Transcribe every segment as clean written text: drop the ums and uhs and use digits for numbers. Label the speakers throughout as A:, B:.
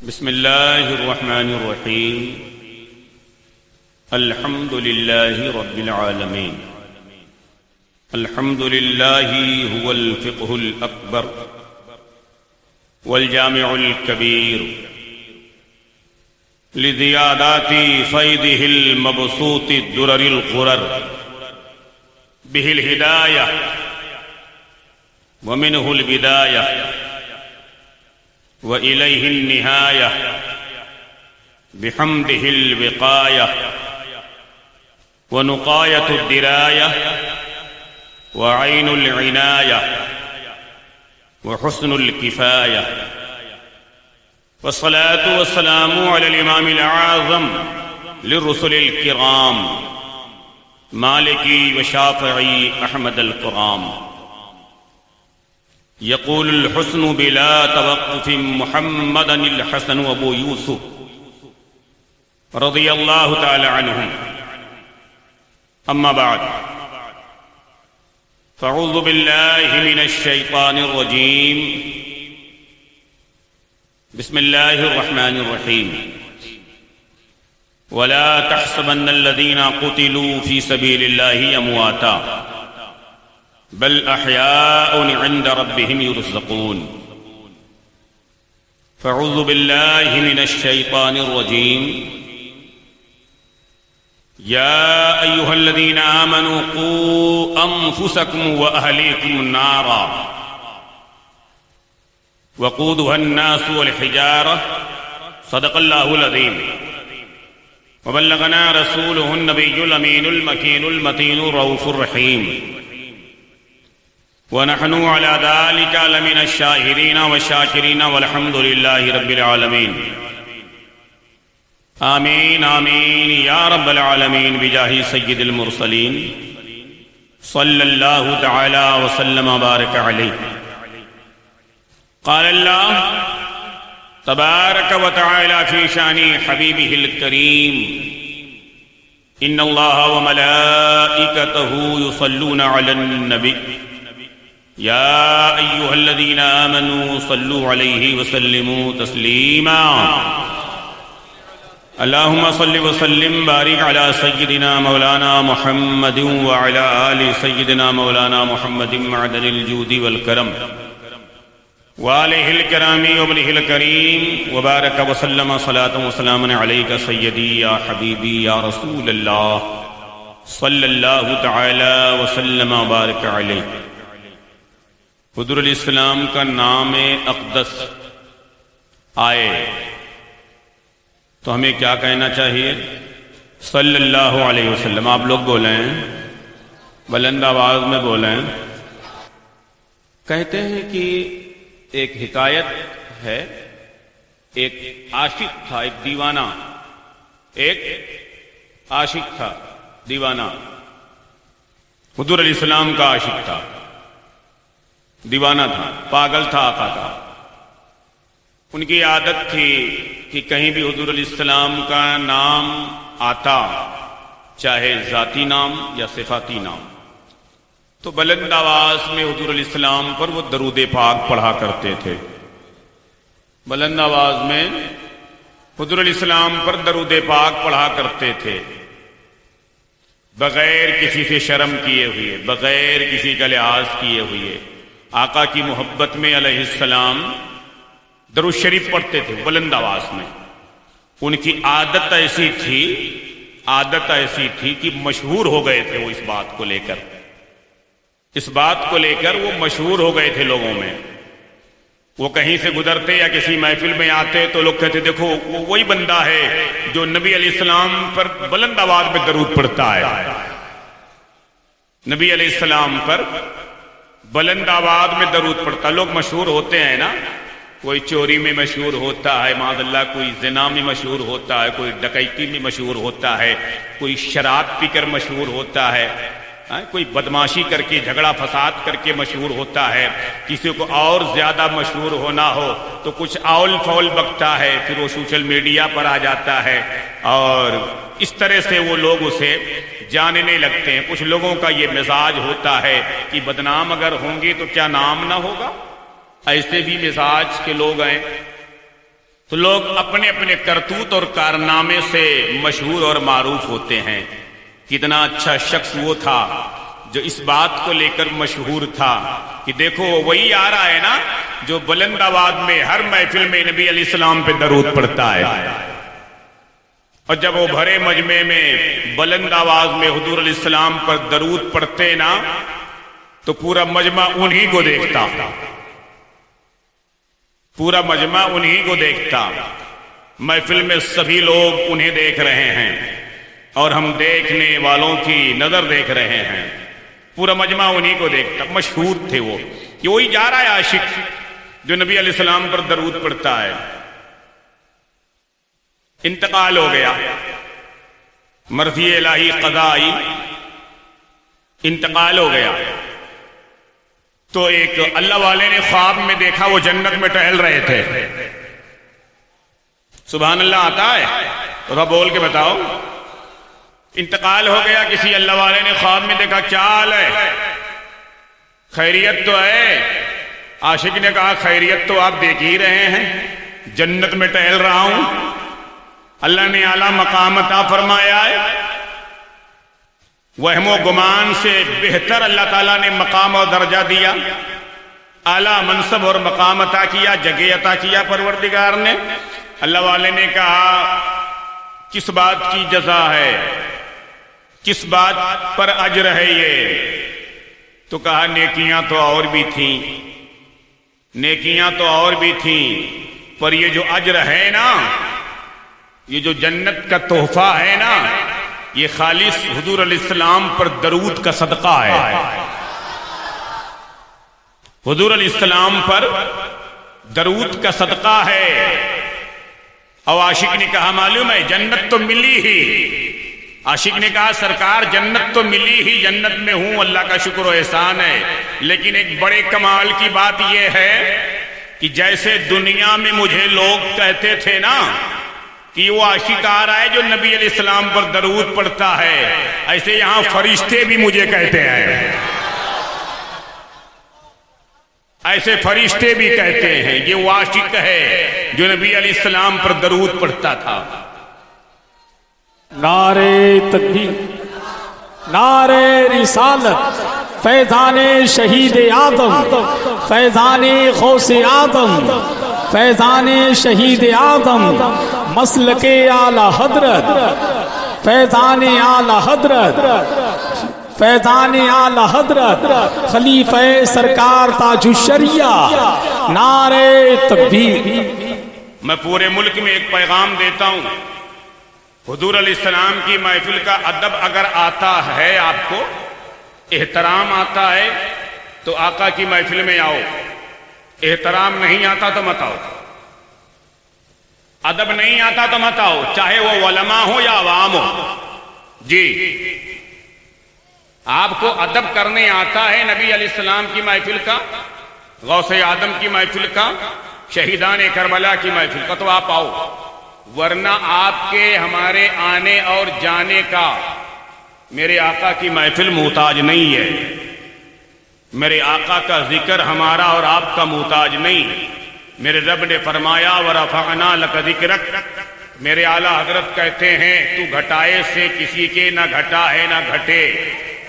A: بسم اللہ الرحمن الرحیم الحمد للہ رب العالمین الحمد للہ هو الفقہ الأکبر والجامع الكبیر لزیادات فیضہ المبسوط الدرر الغرر به الہدایہ ومنہ البدایہ وإليه النهاية بحمده الوقاية ونقاية الدراية وعين العناية وحسن الكفاية والصلاة والسلام على الإمام الأعظم للرسل الكرام مالكي وشافعي أحمد الكرام يقول الحسن بلا توقف محمدا الحسن وابو يوسف رضي الله تعالى عنهم. أما بعد فأعوذ بالله من الشيطان الرجيم. بسم الله الرحمن الرحيم. ولا تحسبن الذين قتلوا في سبيل الله أمواتا بل احیاء عند ربهم يرزقون. فاعوذ باللہ من الشیطان الرجیم. یا ایہا الذین آمنوا قوا انفسکم واہلیکم نارا وقودها الناس والحجارہ صدق اللہ العظیم. وبلغنا رسوله النبی الامین المکین المتین الرؤوف الرحیم. ونحن على ذلك لمن الشاهدين والشاكرين والحمد لله رب العالمين. آمين آمين يا رب العالمين بجاه سيد المرسلين صلى الله تعالى وسلم وبارك عليه. قال الله تبارك وتعالى في شان حبيبه الكريم إن الله وملائكته يصلون على النبي يا أيها الذين آمنوا صلوا عليه وسلموا تسليما. اللهم صل وسلم بارك على سيدنا مولانا محمد وعلى آل سيدنا مولانا محمد معدن الجود والكرم وآله الكرام وابنه الكريم وبارك وسلم صلاة وسلام عليك سيدي يا حبيبي يا رسول الله صلى الله تعالى وسلم وبارك عليه. حضور علیہ السلام کا نام اقدس آئے تو ہمیں کیا کہنا چاہیے؟ صلی اللہ علیہ وسلم. آپ لوگ بولیں، بلند آواز میں بولیں. کہتے ہیں کہ ایک حکایت ہے، ایک عاشق تھا، ایک دیوانہ، ایک عاشق تھا دیوانہ. حضور علیہ السلام کا عاشق تھا، دیوانہ تھا، پاگل تھا آقا کا. ان کی عادت تھی کہ کہیں بھی حضور علیہ السلام کا نام آتا، چاہے ذاتی نام یا صفاتی نام، تو بلند آواز میں حضور علیہ السلام پر وہ درود پاک پڑھا کرتے تھے. بلند آواز میں حضور علیہ السلام پر درود پاک پڑھا کرتے تھے، بغیر کسی سے شرم کیے ہوئے، بغیر کسی کا لحاظ کیے ہوئے. آقا کی محبت میں علیہ السلام درود شریف پڑھتے تھے بلند آواز میں. ان کی عادت ایسی تھی کہ مشہور ہو گئے تھے وہ اس بات کو لے کر وہ مشہور ہو گئے تھے لوگوں میں. وہ کہیں سے گزرتے یا کسی محفل میں آتے تو لوگ کہتے دیکھو وہ وہی بندہ ہے جو نبی علیہ السلام پر بلند آواز میں درود پڑھتا ہے. نبی علیہ السلام پر بلند آواز میں درود پڑھتا. لوگ مشہور ہوتے ہیں نا، کوئی چوری میں مشہور ہوتا ہے معاذ اللہ، کوئی زنا میں مشہور ہوتا ہے، کوئی ڈکیتی میں مشہور ہوتا ہے، کوئی شراب پی کر مشہور ہوتا ہے، کوئی بدماشی کر کے جھگڑا فساد کر کے مشہور ہوتا ہے. کسی کو اور زیادہ مشہور ہونا ہو تو کچھ اول فول بکتا ہے، پھر وہ سوشل میڈیا پر آ جاتا ہے اور اس طرح سے وہ لوگ اسے جاننے لگتے ہیں. کچھ لوگوں کا یہ مزاج ہوتا ہے کہ بدنام اگر ہوں گے تو کیا نام نہ ہوگا. ایسے بھی مزاج کے لوگ ہیں. تو لوگ اپنے اپنے کرتوت اور کارنامے سے مشہور اور معروف ہوتے ہیں. کتنا اچھا شخص وہ تھا جو اس بات کو لے کر مشہور تھا کہ دیکھو وہی آ رہا ہے نا جو بلند آواز میں ہر محفل میں نبی علیہ السلام پہ درود پڑھتا ہے. اور جب وہ بھرے مجمع میں بلند آواز میں حضور علیہ السلام پر درود پڑھتے نا تو پورا مجمع انہی کو دیکھتا، پورا مجمع انہی کو دیکھتا. محفل میں سبھی لوگ انہیں دیکھ رہے ہیں اور ہم دیکھنے والوں کی نظر دیکھ رہے ہیں. پورا مجمع انہی کو دیکھتا. مشہور تھے وہ کہ وہی جا رہا ہے عاشق جو نبی علیہ السلام پر درود پڑھتا ہے. انتقال ہو گیا، مرضی الہی قضا آئی، انتقال ہو گیا. تو ایک اللہ والے نے خواب میں دیکھا وہ جنت میں ٹہل رہے تھے. سبحان اللہ آتا ہے تو بول کے بتاؤ. انتقال ہو گیا، کسی اللہ والے نے خواب میں دیکھا کیا حال ہے، خیریت تو ہے؟ عاشق نے کہا خیریت تو آپ دیکھ ہی رہے ہیں، جنت میں ٹہل رہا ہوں، اللہ نے اعلیٰ مقام عطا فرمایا ہے. وہم و گمان سے بہتر اللہ تعالیٰ نے مقام اور درجہ دیا، اعلیٰ منصب اور مقام عطا کیا، جگہ عطا کیا پروردگار نے. اللہ والے نے کہا کس بات کی جزا ہے، کس بات پر اجر ہے یہ؟ تو کہا نیکیاں تو اور بھی تھیں، نیکیاں تو اور بھی تھیں، پر یہ جو اجر ہے نا، یہ جو جنت کا تحفہ ہے نا، یہ خالص حضور علیہ السلام پر درود کا صدقہ ہے. حضور علیہ السلام پر درود کا صدقہ ہے. اور عاشق نے کہا معلوم ہے جنت تو ملی ہی. عاشق نے کہا سرکار جنت تو ملی ہی، جنت میں ہوں، اللہ کا شکر و احسان ہے، لیکن ایک بڑے کمال کی بات یہ ہے کہ جیسے دنیا میں مجھے لوگ کہتے تھے نا کہ وہ عاشق آ رہا ہے جو نبی علیہ السلام پر درود پڑھتا ہے، ایسے یہاں فرشتے بھی مجھے کہتے ہیں، ایسے فرشتے بھی کہتے ہیں یہ وہ عاشق ہے جو نبی علیہ السلام پر درود پڑھتا تھا.
B: نعرے تکبیر، نعرے رسالت، فیضان شہید آدم، فیضان غوث آدم، فیضان شہید آدم، مسلک اعلی حضرت، فیضان اعلی حضرت، فیضان اعلی حضرت، خلیفہ سرکار تاج الشریعہ. نعرے تکبیر.
A: میں پورے ملک میں ایک پیغام دیتا ہوں، حضور علیہ السلام کی محفل کا ادب اگر آتا ہے، آپ کو احترام آتا ہے تو آقا کی محفل میں آؤ، احترام نہیں آتا تو مت آؤ، ادب نہیں آتا تو مت آؤ، چاہے وہ علماء ہو یا عوام ہو. جی آپ کو ادب کرنے آتا ہے نبی علیہ السلام کی محفل کا، غوث آدم کی محفل کا، شہیدان کربلا کی محفل کا، تو آپ آؤ، ورنہ آپ کے ہمارے آنے اور جانے کا میرے آقا کی محفل محتاج نہیں ہے. میرے آقا کا ذکر ہمارا اور آپ کا محتاج نہیں. میرے رب نے فرمایا وَرَفَعْنَا لَكَ ذِكْرَكَ، میرے اعلیٰ حضرت کہتے ہیں تو گھٹائے سے کسی کے نہ گھٹا ہے نہ گھٹے،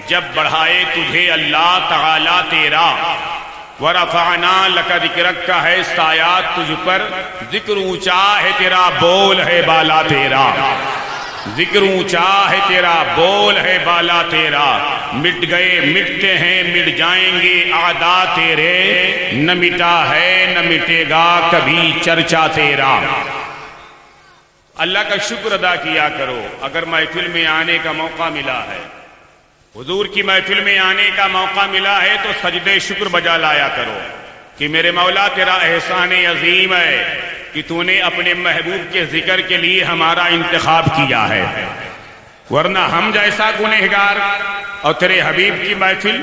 A: جب بڑھائے تجھے اللہ تعالیٰ تیرا. وَرَفَعْنَا لَكَ ذِكْرَكَ کا ہے سایات تجھ پر، ذکر اونچا ہے تیرا، بول ہے بالا تیرا، ذکر اونچا ہے تیرا، بول ہے بالا تیرا. مٹ گئے مٹتے ہیں مٹ جائیں گے اعداء تیرے، نہ مٹا ہے نہ مٹے گا کبھی چرچا تیرا. اللہ کا شکر ادا کیا کرو. اگر محفل میں آنے کا موقع ملا ہے، حضور کی محفل میں آنے کا موقع ملا ہے، تو سجدے شکر بجا لایا کرو کہ میرے مولا تیرا احسان عظیم ہے کہ تو نے اپنے محبوب کے ذکر کے لیے ہمارا انتخاب کیا ہے. ورنہ ہم جیسا گنہگار اور تیرے حبیب کی محفل،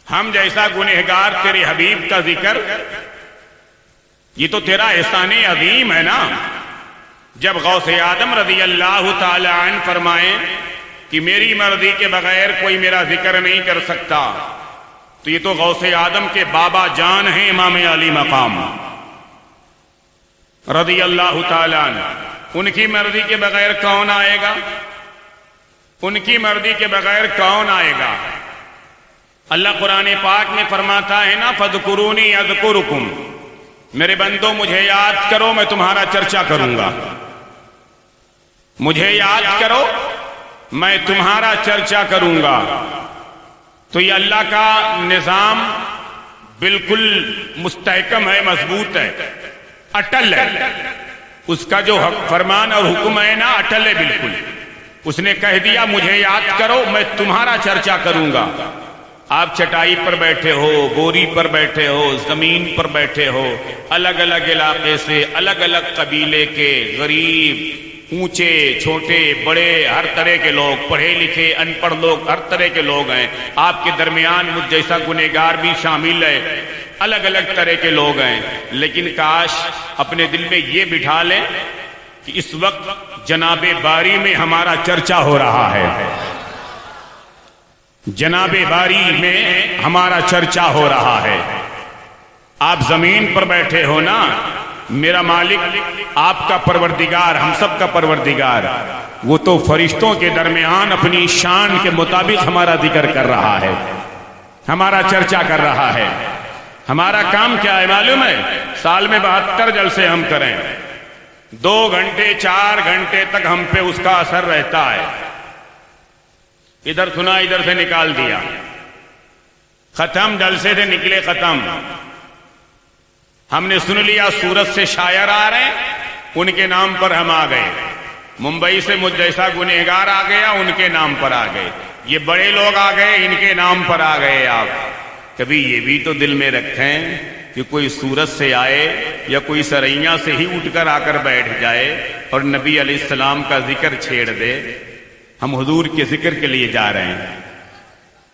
A: ہم جیسا گنہگار تیرے حبیب کا ذکر، یہ تو تیرا احسان عظیم ہے نا. جب غوث آدم رضی اللہ تعالی عنہ فرمائیں کہ میری مرضی کے بغیر کوئی میرا ذکر نہیں کر سکتا، تو یہ تو غوث آدم کے بابا جان ہیں امام علی مقام. رضی اللہ تعالیٰ عنہ، ان کی مرضی کے بغیر کون آئے گا؟ ان کی مرضی کے بغیر کون آئے گا؟ اللہ قرآن پاک میں فرماتا ہے نا، فَاذْكُرُونِي أَذْكُرُكُمْ، میرے بندو مجھے یاد کرو میں تمہارا چرچا کروں گا، مجھے یاد کرو میں تمہارا چرچا کروں گا۔ تو یہ اللہ کا نظام بالکل مستحکم ہے، مضبوط ہے، اٹل ہے، اس کا جو فرمان اور حکم ہے نا اٹل ہے بالکل۔ اس نے کہہ دیا مجھے یاد کرو میں تمہارا چرچا کروں گا۔ آپ چٹائی پر بیٹھے ہو، بوری پر بیٹھے ہو، زمین پر بیٹھے ہو، الگ الگ علاقے سے، الگ الگ قبیلے کے، غریب، اونچے چھوٹے بڑے، ہر طرح کے لوگ، پڑھے لکھے ان پڑھ لوگ، ہر طرح کے لوگ ہیں آپ کے درمیان، مجھ جیسا گنہگار بھی شامل ہے، الگ الگ طرح کے لوگ ہیں۔ لیکن کاش اپنے دل میں یہ بٹھا لیں کہ اس وقت جناب باری میں ہمارا چرچا ہو رہا ہے، جناب باری میں ہمارا چرچا ہو رہا ہے۔ آپ زمین پر بیٹھے ہو نا، میرا مالک آپ کا پروردگار، ہم سب کا پروردگار، وہ تو فرشتوں کے درمیان اپنی شان کے مطابق ہمارا ذکر کر رہا ہے، ہمارا چرچا کر رہا ہے۔ ہمارا کام کیا ہے معلوم ہے؟ سال میں 72 جلسے ہم کریں، 2 گھنٹے 4 گھنٹے تک ہم پہ اس کا اثر رہتا ہے۔ ادھر سنا ادھر سے نکال دیا، ختم، جلسے سے نکلے ختم۔ ہم نے سن لیا سورت سے شاعر آ رہے ہیں، ان کے نام پر ہم آ گئے، ممبئی سے مجھ جیسا گنہگار آ گیا، ان کے نام پر آ گئے، یہ بڑے لوگ آ گئے، ان کے نام پر آ گئے۔ آپ کبھی یہ بھی تو دل میں رکھیں کہ کوئی سورت سے آئے یا کوئی سرائیاں سے ہی اٹھ کر آ کر بیٹھ جائے اور نبی علیہ السلام کا ذکر چھیڑ دے۔ ہم حضور کے ذکر کے لیے جا رہے ہیں،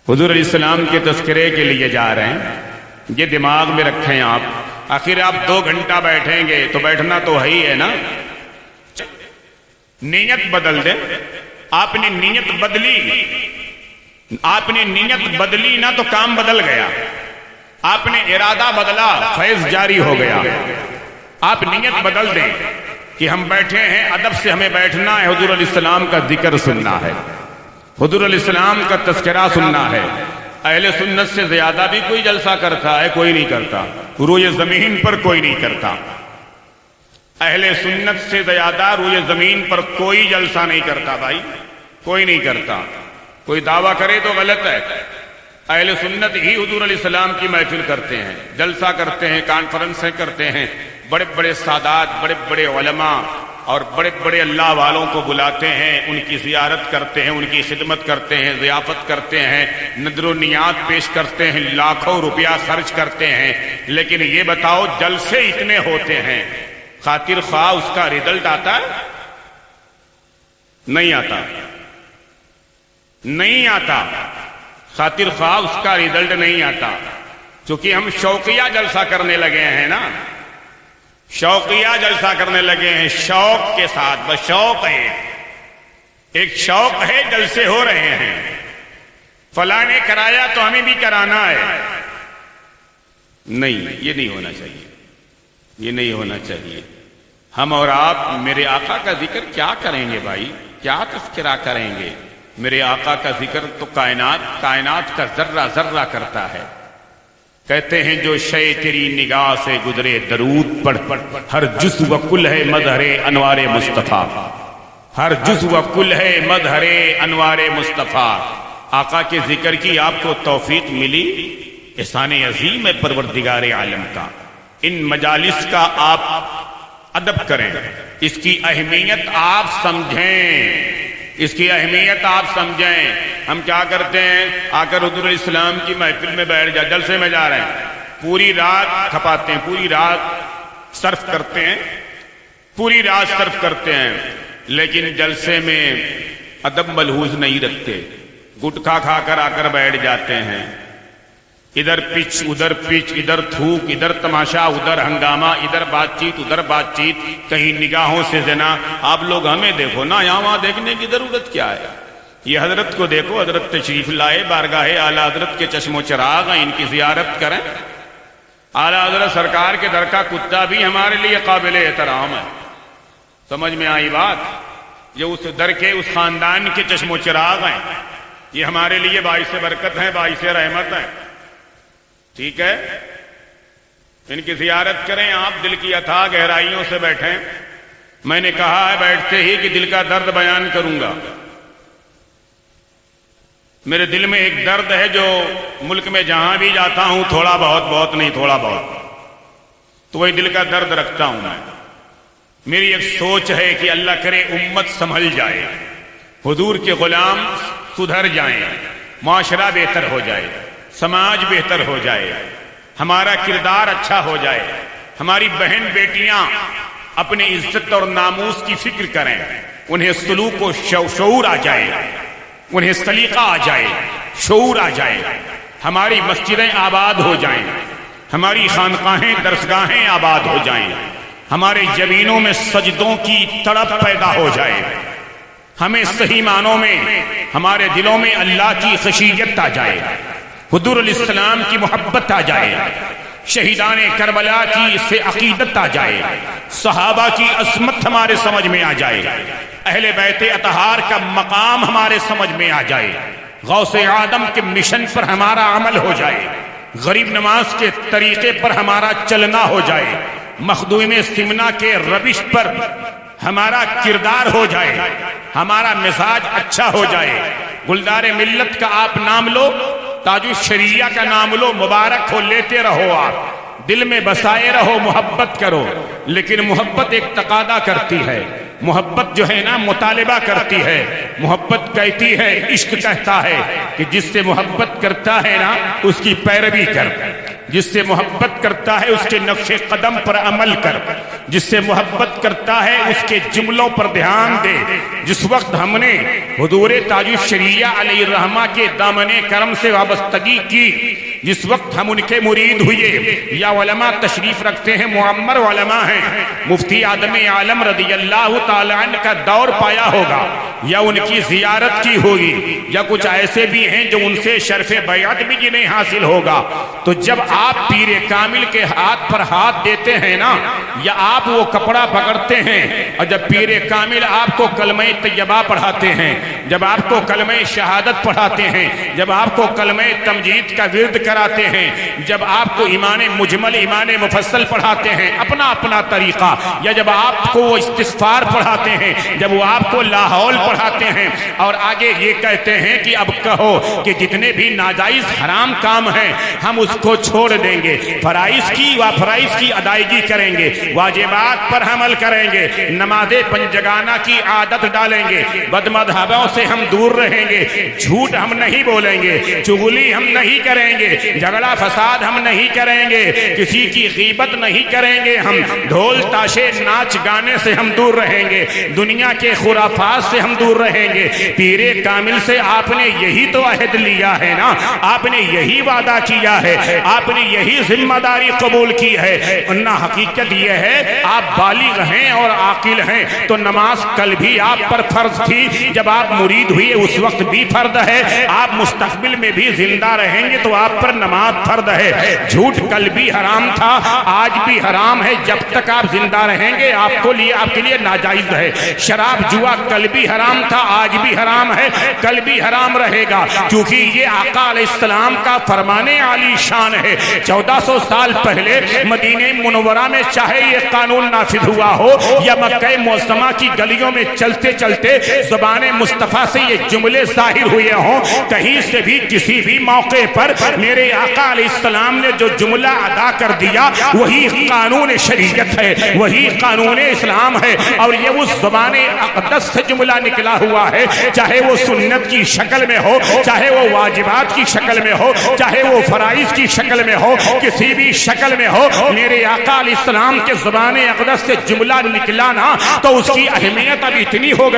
A: حضور علیہ السلام کے تذکرے کے لیے جا رہے ہیں، یہ دماغ میں رکھیں آپ۔ آخر آپ 2 گھنٹہ بیٹھیں گے تو بیٹھنا تو ہے ہی ہے نا، نیت بدل دیں۔ آپ نے نیت بدلی، آپ نے نیت بدلی نا تو کام بدل گیا، آپ نے ارادہ بدلا فیض جاری ہو گیا۔ آپ نیت بدل دیں کہ ہم بیٹھے ہیں، ادب سے ہمیں بیٹھنا ہے، حضور علیہ السلام کا ذکر سننا ہے، حضور علیہ السلام کا تذکرہ سننا ہے۔ اہل سنت سے زیادہ بھی کوئی جلسہ کرتا ہے؟ کوئی نہیں کرتا، روئے زمین پر کوئی نہیں کرتا۔ اہل سنت سے زیادہ روئے زمین پر کوئی جلسہ نہیں کرتا بھائی، کوئی نہیں کرتا۔ کوئی دعویٰ کرے تو غلط ہے۔ اہل سنت ہی حضور علیہ السلام کی محفل کرتے ہیں، جلسہ کرتے ہیں، کانفرنسیں کرتے ہیں، بڑے بڑے سادات، بڑے بڑے علماء اور بڑے بڑے اللہ والوں کو بلاتے ہیں، ان کی زیارت کرتے ہیں، ان کی خدمت کرتے ہیں، ضیافت کرتے ہیں، نذر و نیات پیش کرتے ہیں، لاکھوں روپیہ خرچ کرتے ہیں۔ لیکن یہ بتاؤ جلسے اتنے ہوتے ہیں، خاطر خواہ اس کا رزلٹ آتا ہے؟ نہیں آتا، نہیں آتا، خاطر خواہ اس کا رزلٹ نہیں آتا، چونکہ ہم شوقیہ جلسہ کرنے لگے ہیں نا، شوقیہ جلسہ کرنے لگے ہیں، شوق کے ساتھ، بس شوق ہے، ایک شوق ہے، جلسے ہو رہے ہیں، فلاں نے کرایا تو ہمیں بھی کرانا ہے۔ نہیں، یہ نہیں ہونا چاہیے، یہ نہیں ہونا چاہیے۔ ہم اور آپ میرے آقا کا ذکر کیا کریں گے بھائی، کیا تذکرہ کریں گے؟ میرے آقا کا ذکر تو کائنات کا ذرہ ذرہ کرتا ہے۔ کہتے ہیں جو شے تیری نگاہ سے گزرے درود پڑھ، ہر جزو و کل ہے مظہر انوار مصطفیٰ، ہر جزو و کل ہے مظہر انوار مصطفیٰ۔ آقا کے ذکر کی آپ کو توفیق ملی، احسان عظیم ہے پروردگار عالم کا۔ ان مجالس کا آپ ادب کریں، اس کی اہمیت آپ سمجھیں، اس کی اہمیت آپ سمجھیں۔ ہم کیا کرتے ہیں، آ کر حضور علیہ السلام کی محفل میں بیٹھ جا، جلسے میں جا رہے ہیں، پوری رات کھپاتے ہیں، پوری رات صرف کرتے ہیں، پوری رات صرف کرتے ہیں، لیکن جلسے میں ادب ملحوظ نہیں رکھتے، گٹکا کھا کر آ کر بیٹھ جاتے ہیں، ادھر پچ ادھر پچ، ادھر تھوک ادھر تماشا، ادھر ہنگامہ، ادھر بات چیت ادھر بات چیت، کہیں نگاہوں سے زنا۔ آپ لوگ ہمیں دیکھو نا، یہاں وہاں دیکھنے کی ضرورت کیا ہے؟ یہ حضرت کو دیکھو، حضرت تشریف لائے، بارگاہ اعلیٰ حضرت کے چشم و چراغ ہیں، ان کی زیارت کریں، اعلیٰ حضرت سرکار کے در کا کتا بھی ہمارے لیے قابل احترام ہے. سمجھ میں آئی بات؟ جو اس در کے اس خاندان کے چشم و چراغ ہیں، یہ ہمارے لیے باعث برکت ہیں، باعث رحمت ہیں. ٹھیک ہے، ان کی زیارت کریں آپ، دل کی اتھاہ گہرائیوں سے بیٹھیں. میں نے کہا ہے بیٹھتے ہی کہ دل کا درد بیان کروں گا. میرے دل میں ایک درد ہے جو ملک میں جہاں بھی جاتا ہوں تھوڑا بہت، بہت نہیں تھوڑا بہت، تو وہی دل کا درد رکھتا ہوں میں. میری ایک سوچ ہے کہ اللہ کرے امت سنبھل جائے، حضور کے غلام سدھر جائیں، معاشرہ بہتر ہو جائے، سماج بہتر ہو جائے، ہمارا کردار اچھا ہو جائے، ہماری بہن بیٹیاں اپنے عزت اور ناموس کی فکر کریں، انہیں سلوک و شعور آ جائے، انہیں سلیقہ آ جائے، شعور آ جائے، ہماری مسجدیں آباد ہو جائیں، ہماری خانقاہیں درسگاہیں آباد ہو جائیں، ہمارے جبینوں میں سجدوں کی تڑپ پیدا ہو جائے، ہمیں صحیح معنوں میں ہمارے دلوں میں اللہ کی خشیت آ جائے، حضور علیہ السلام کی محبت آ جائے، شہیدان کربلا کی سے عقیدت آ جائے، صحابہ کی عظمت ہمارے سمجھ میں آ جائے، اہل بیت اطہار کا مقام ہمارے سمجھ میں آ جائے، غوث آدم کے مشن پر ہمارا عمل ہو جائے، غریب نواز کے طریقے پر ہمارا چلنا ہو جائے، مخدوم سمنا کے روش پر ہمارا کردار ہو جائے، ہمارا مزاج اچھا ہو جائے. گلدار ملت کا آپ نام لو، تاج الشریعہ کا نام لو، مبارک ہو، لیتے رہو، آپ دل میں بسائے رہو، محبت کرو. لیکن محبت ایک تقاضا کرتی ہے، محبت جو ہے نا مطالبہ کرتی ہے، محبت کہتی ہے، عشق کہتا ہے کہ جس سے محبت کرتا ہے نا اس کی پیروی کر، جس سے محبت کرتا ہے اس کے نقش قدم پر عمل کر، جس سے محبت کرتا ہے اس کے جملوں پر دھیان دے. جس وقت ہم نے حضور تاج الشریعہ علیہ الرحمہ کے دامن کرم سے وابستگی کی، جس وقت ہم ان کے مرید ہوئے، یا علماء تشریف رکھتے ہیں، معمر علماء ہیں، مفتی اعظم عالم رضی اللہ تعالی عنہ کا دور پایا ہوگا، یا ان کی زیارت کی ہوگی، یا کچھ ایسے بھی ہیں جو ان سے شرف بیعت بھی جنہیں حاصل ہوگا. تو جب آپ پیر کامل کے ہاتھ پر ہاتھ دیتے ہیں نا، یا آپ وہ کپڑا پکڑتے ہیں، اور جب پیر کامل آپ کو کلمہ طیبہ پڑھاتے ہیں، جب آپ کو کلمہ شہادت پڑھاتے ہیں، جب آپ کو کلمہ تمجید کا ورد کراتے ہیں، جب آپ کو ایمان مجمل ایمان مفصل پڑھاتے ہیں اپنا اپنا طریقہ، یا جب آپ کو وہ استغفار پڑھاتے ہیں، جب وہ آپ کو لا حول پڑھاتے ہیں، اور آگے یہ کہتے ہیں کہ اب کہو کہ جتنے بھی ناجائز حرام کام ہیں ہم اس کو چھوڑ دیں گے، فرائض کی ادائیگی کریں گے، واجبات پر عمل کریں گے، نماز پنجگانہ کی عادت ڈالیں گے، بد مذہبوں سے ہم دور رہیں گے، جھوٹ ہم نہیں بولیں گے، چغلی ہم نہیں کریں گے، جھگڑا فساد ہم نہیں کریں گے، کسی کی غیبت نہیں کریں گے، ہم ڈھول تاشے ناچ گانے سے ہم دور رہیں گے، دنیا کے خرافات سے ہم دور رہیں گے. پیر کامل سے آپ نے یہی تو عہد لیا ہے نا، آپ نے یہی وعدہ کیا ہے، آپ نے یہی ذمہ داری قبول کی ہے. ورنہ حقیقت یہ ہے آپ بالغ ہیں اور عاقل ہیں تو نماز کل بھی آپ پر فرض تھی، جب آپ مرید ہوئے اس وقت بھی فرض ہے، آپ مستقبل میں بھی زندہ رہیں گے تو آپ پر نماز فرض ہے. جھوٹ کل بھی حرام تھا، آج بھی حرام ہے، جب تک آپ زندہ رہیں گے آپ کے لیے ناجائز ہے. شراب جوا کل بھی حرام تھا، آج بھی حرام ہے، کل بھی حرام رہے گا، کیونکہ یہ آقا علیہ السلام کا فرمان عالی شان ہے. 1400 سال پہلے مدینہ منورہ میں چاہے یہ قانون نافذ ہوا ہو یا مکہ معظمہ کی گلیوں میں چلتے چلتے زبان مصطفیٰ سے یہ جملے ظاہر ہوئے ہوں، کہیں سے بھی کسی بھی موقع پر میرے آقا علیہ السلام نے جو جملہ ادا کر دیا وہی قانون شریعت ہے، وہی قانون اسلام ہے، اور یہ اس زبان اقدس سے جملہ نکلا ہوا ہے، چاہے وہ سنت کی شکل میں ہو، چاہے وہ واجبات کی شکل میں ہو، چاہے وہ فرائض کی شکل میں ہو، کسی بھی شکل میں ہو، میرے آقا علیہ السلام کے زبان اقدس سے جملہ نکلا نا تو اس کی اہمیت اب اتنی ہو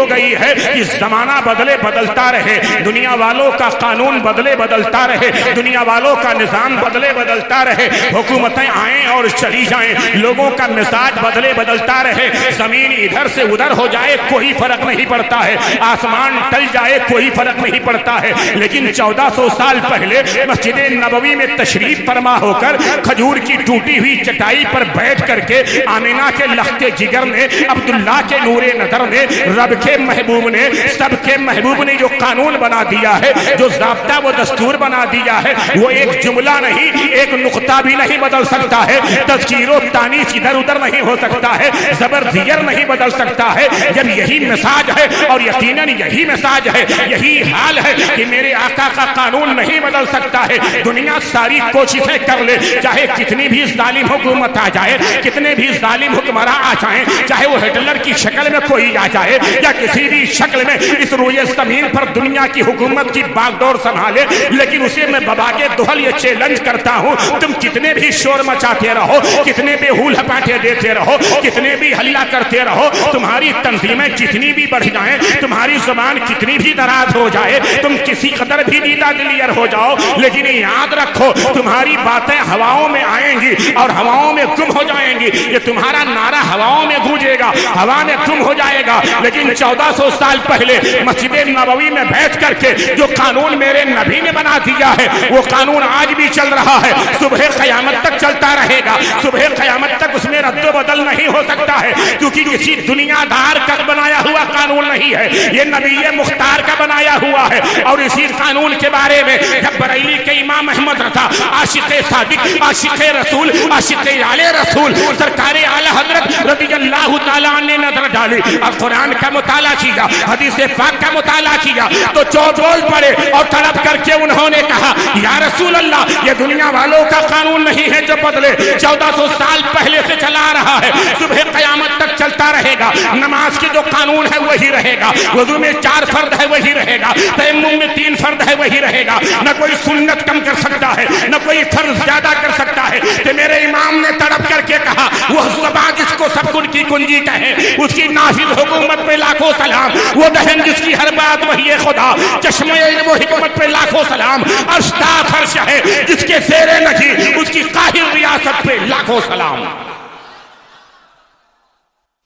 A: گئی ہے کہ زمانہ بدلتا رہے، دنیا والوں کا قانون بدلتا بدلتا رہے، دنیا والوں کا نظام بدلے بدلتا رہے، حکومتیں آئیں اور چلی جائیں، لوگوں کا مزاج بدلے بدلتا رہے، زمین ادھر سے ادھر ہو جائے کوئی فرق نہیں پڑتا ہے، آسمان ٹل جائے کوئی فرق نہیں پڑتا ہے، لیکن 1400 سال پہلے مسجد نبوی میں تشریف فرما ہو کر کھجور کی ٹوٹی ہوئی چٹائی پر بیٹھ کر کے آمینہ کے لخت جگر نے، عبداللہ کے نور نظر نے، رب کے محبوب نے، سب کے محبوب نے جو قانون بنا دیا ہے، جو ضابطہ و دستور بنا دیا ہے، وہ ایک جملہ نہیں، ایک نقطہ بھی نہیں بدل سکتا ہے، تذکیر و تانیث ادھر ادھر نہیں ہو سکتا ہے، زبر زیر نہیں بدل سکتا ہے، جب یہی مساج ہے اور یقیناً یہی مساج ہے، یہی حال ہے کہ میرے آقا کا قانون نہیں بدل سکتا ہے، دنیا ساری کوششیں کر لے، چاہے کتنی بھی ظالم حکومت آ جائے، کتنے بھی ظالم حکمراں آ جائیں، چاہے وہ ہٹلر کی شکل میں کوئی آ جائے یا کسی بھی شکل میں اس روئے زمین پر دنیا کی حکومت کی باغ ڈور سنبھالے، لیکن اسے میں بابا کے دہل یہ چیلنج کرتا ہوں، تم کتنے بھی شور مچاتے رہو، کتنے بھی ہول ہپاٹے دیتے رہو، کتنے بھی ہلہ کرتے رہو، تمہاری تنظیمیں جتنی بھی بڑھ جائیں، تمہاری زبان کتنی بھی دراز ہو جائے، تم کسی قدر بھی دیدہ دلیر ہو جاؤ، لیکن یاد رکھو تمہاری باتیں ہواؤں میں آئیں گی اور ہواؤں میں گم ہو جائیں گی، یہ تمہارا نعرہ ہواؤں میں گونجے گا، ہوا میں گم ہو جائے گا، لیکن 1400 سال پہلے مسجد نبوی میں بیٹھ کر کے جو قانون میرے نبی نے بنا دیا ہے وہ قانون آج بھی چل رہا ہے، صبح قیامت تک چلتا رہے گا، صبح قیامت تک اس میں رد و بدل نہیں ہو سکتا ہے، کیونکہ کسی دنیا دار کا بنایا ہوا قانون نہیں ہے، یہ نبی مختار کا بنایا ہوا ہے، اور اسی قانون کے بارے میں جب بریلی کے امام احمد رضا عاشق صادق، عاشق رسول، عاشق آل رسول، سرکار اعلی حضرت رضی اللہ تعالیٰ نے نظر ڈالی اور قرآن کا مطالعہ کیا، حدیث پاک کا مطالعہ کیا تو چوٹ بول پڑے اور تڑپ کر کے انہوں نے کہا یا رسول اللہ یہ دنیا والوں کا قانون نہیں ہے جو بدلے، 1400 سال پہلے سے چلا رہا ہے، صبح قیامت تک چلتا رہے گا، نماز کے جو قانون ہے وہی رہے گا، وضو میں 4 فرض ہے وہی رہے گا، تیمم میں 3 فرض ہے وہی رہے گا، نہ کوئی سنت کم کر سکتا ہے نہ کوئی فرض زیادہ کر سکتا ہے، کہ میرے امام نے تڑپ کر کے کہا وہ زبان جس کو سب کن کی کنجی کہے اس کی نافذ حکومت پہ لاکھوں سلام، وہ دہن جس کی ہر بات وہی خدا، چشمے علم و حکمت پہ لاکھوں سلام، عرش تا فرش ہے جس کے زیر نگی اس کی قاہر ریاست پہ لاکھوں سلام۔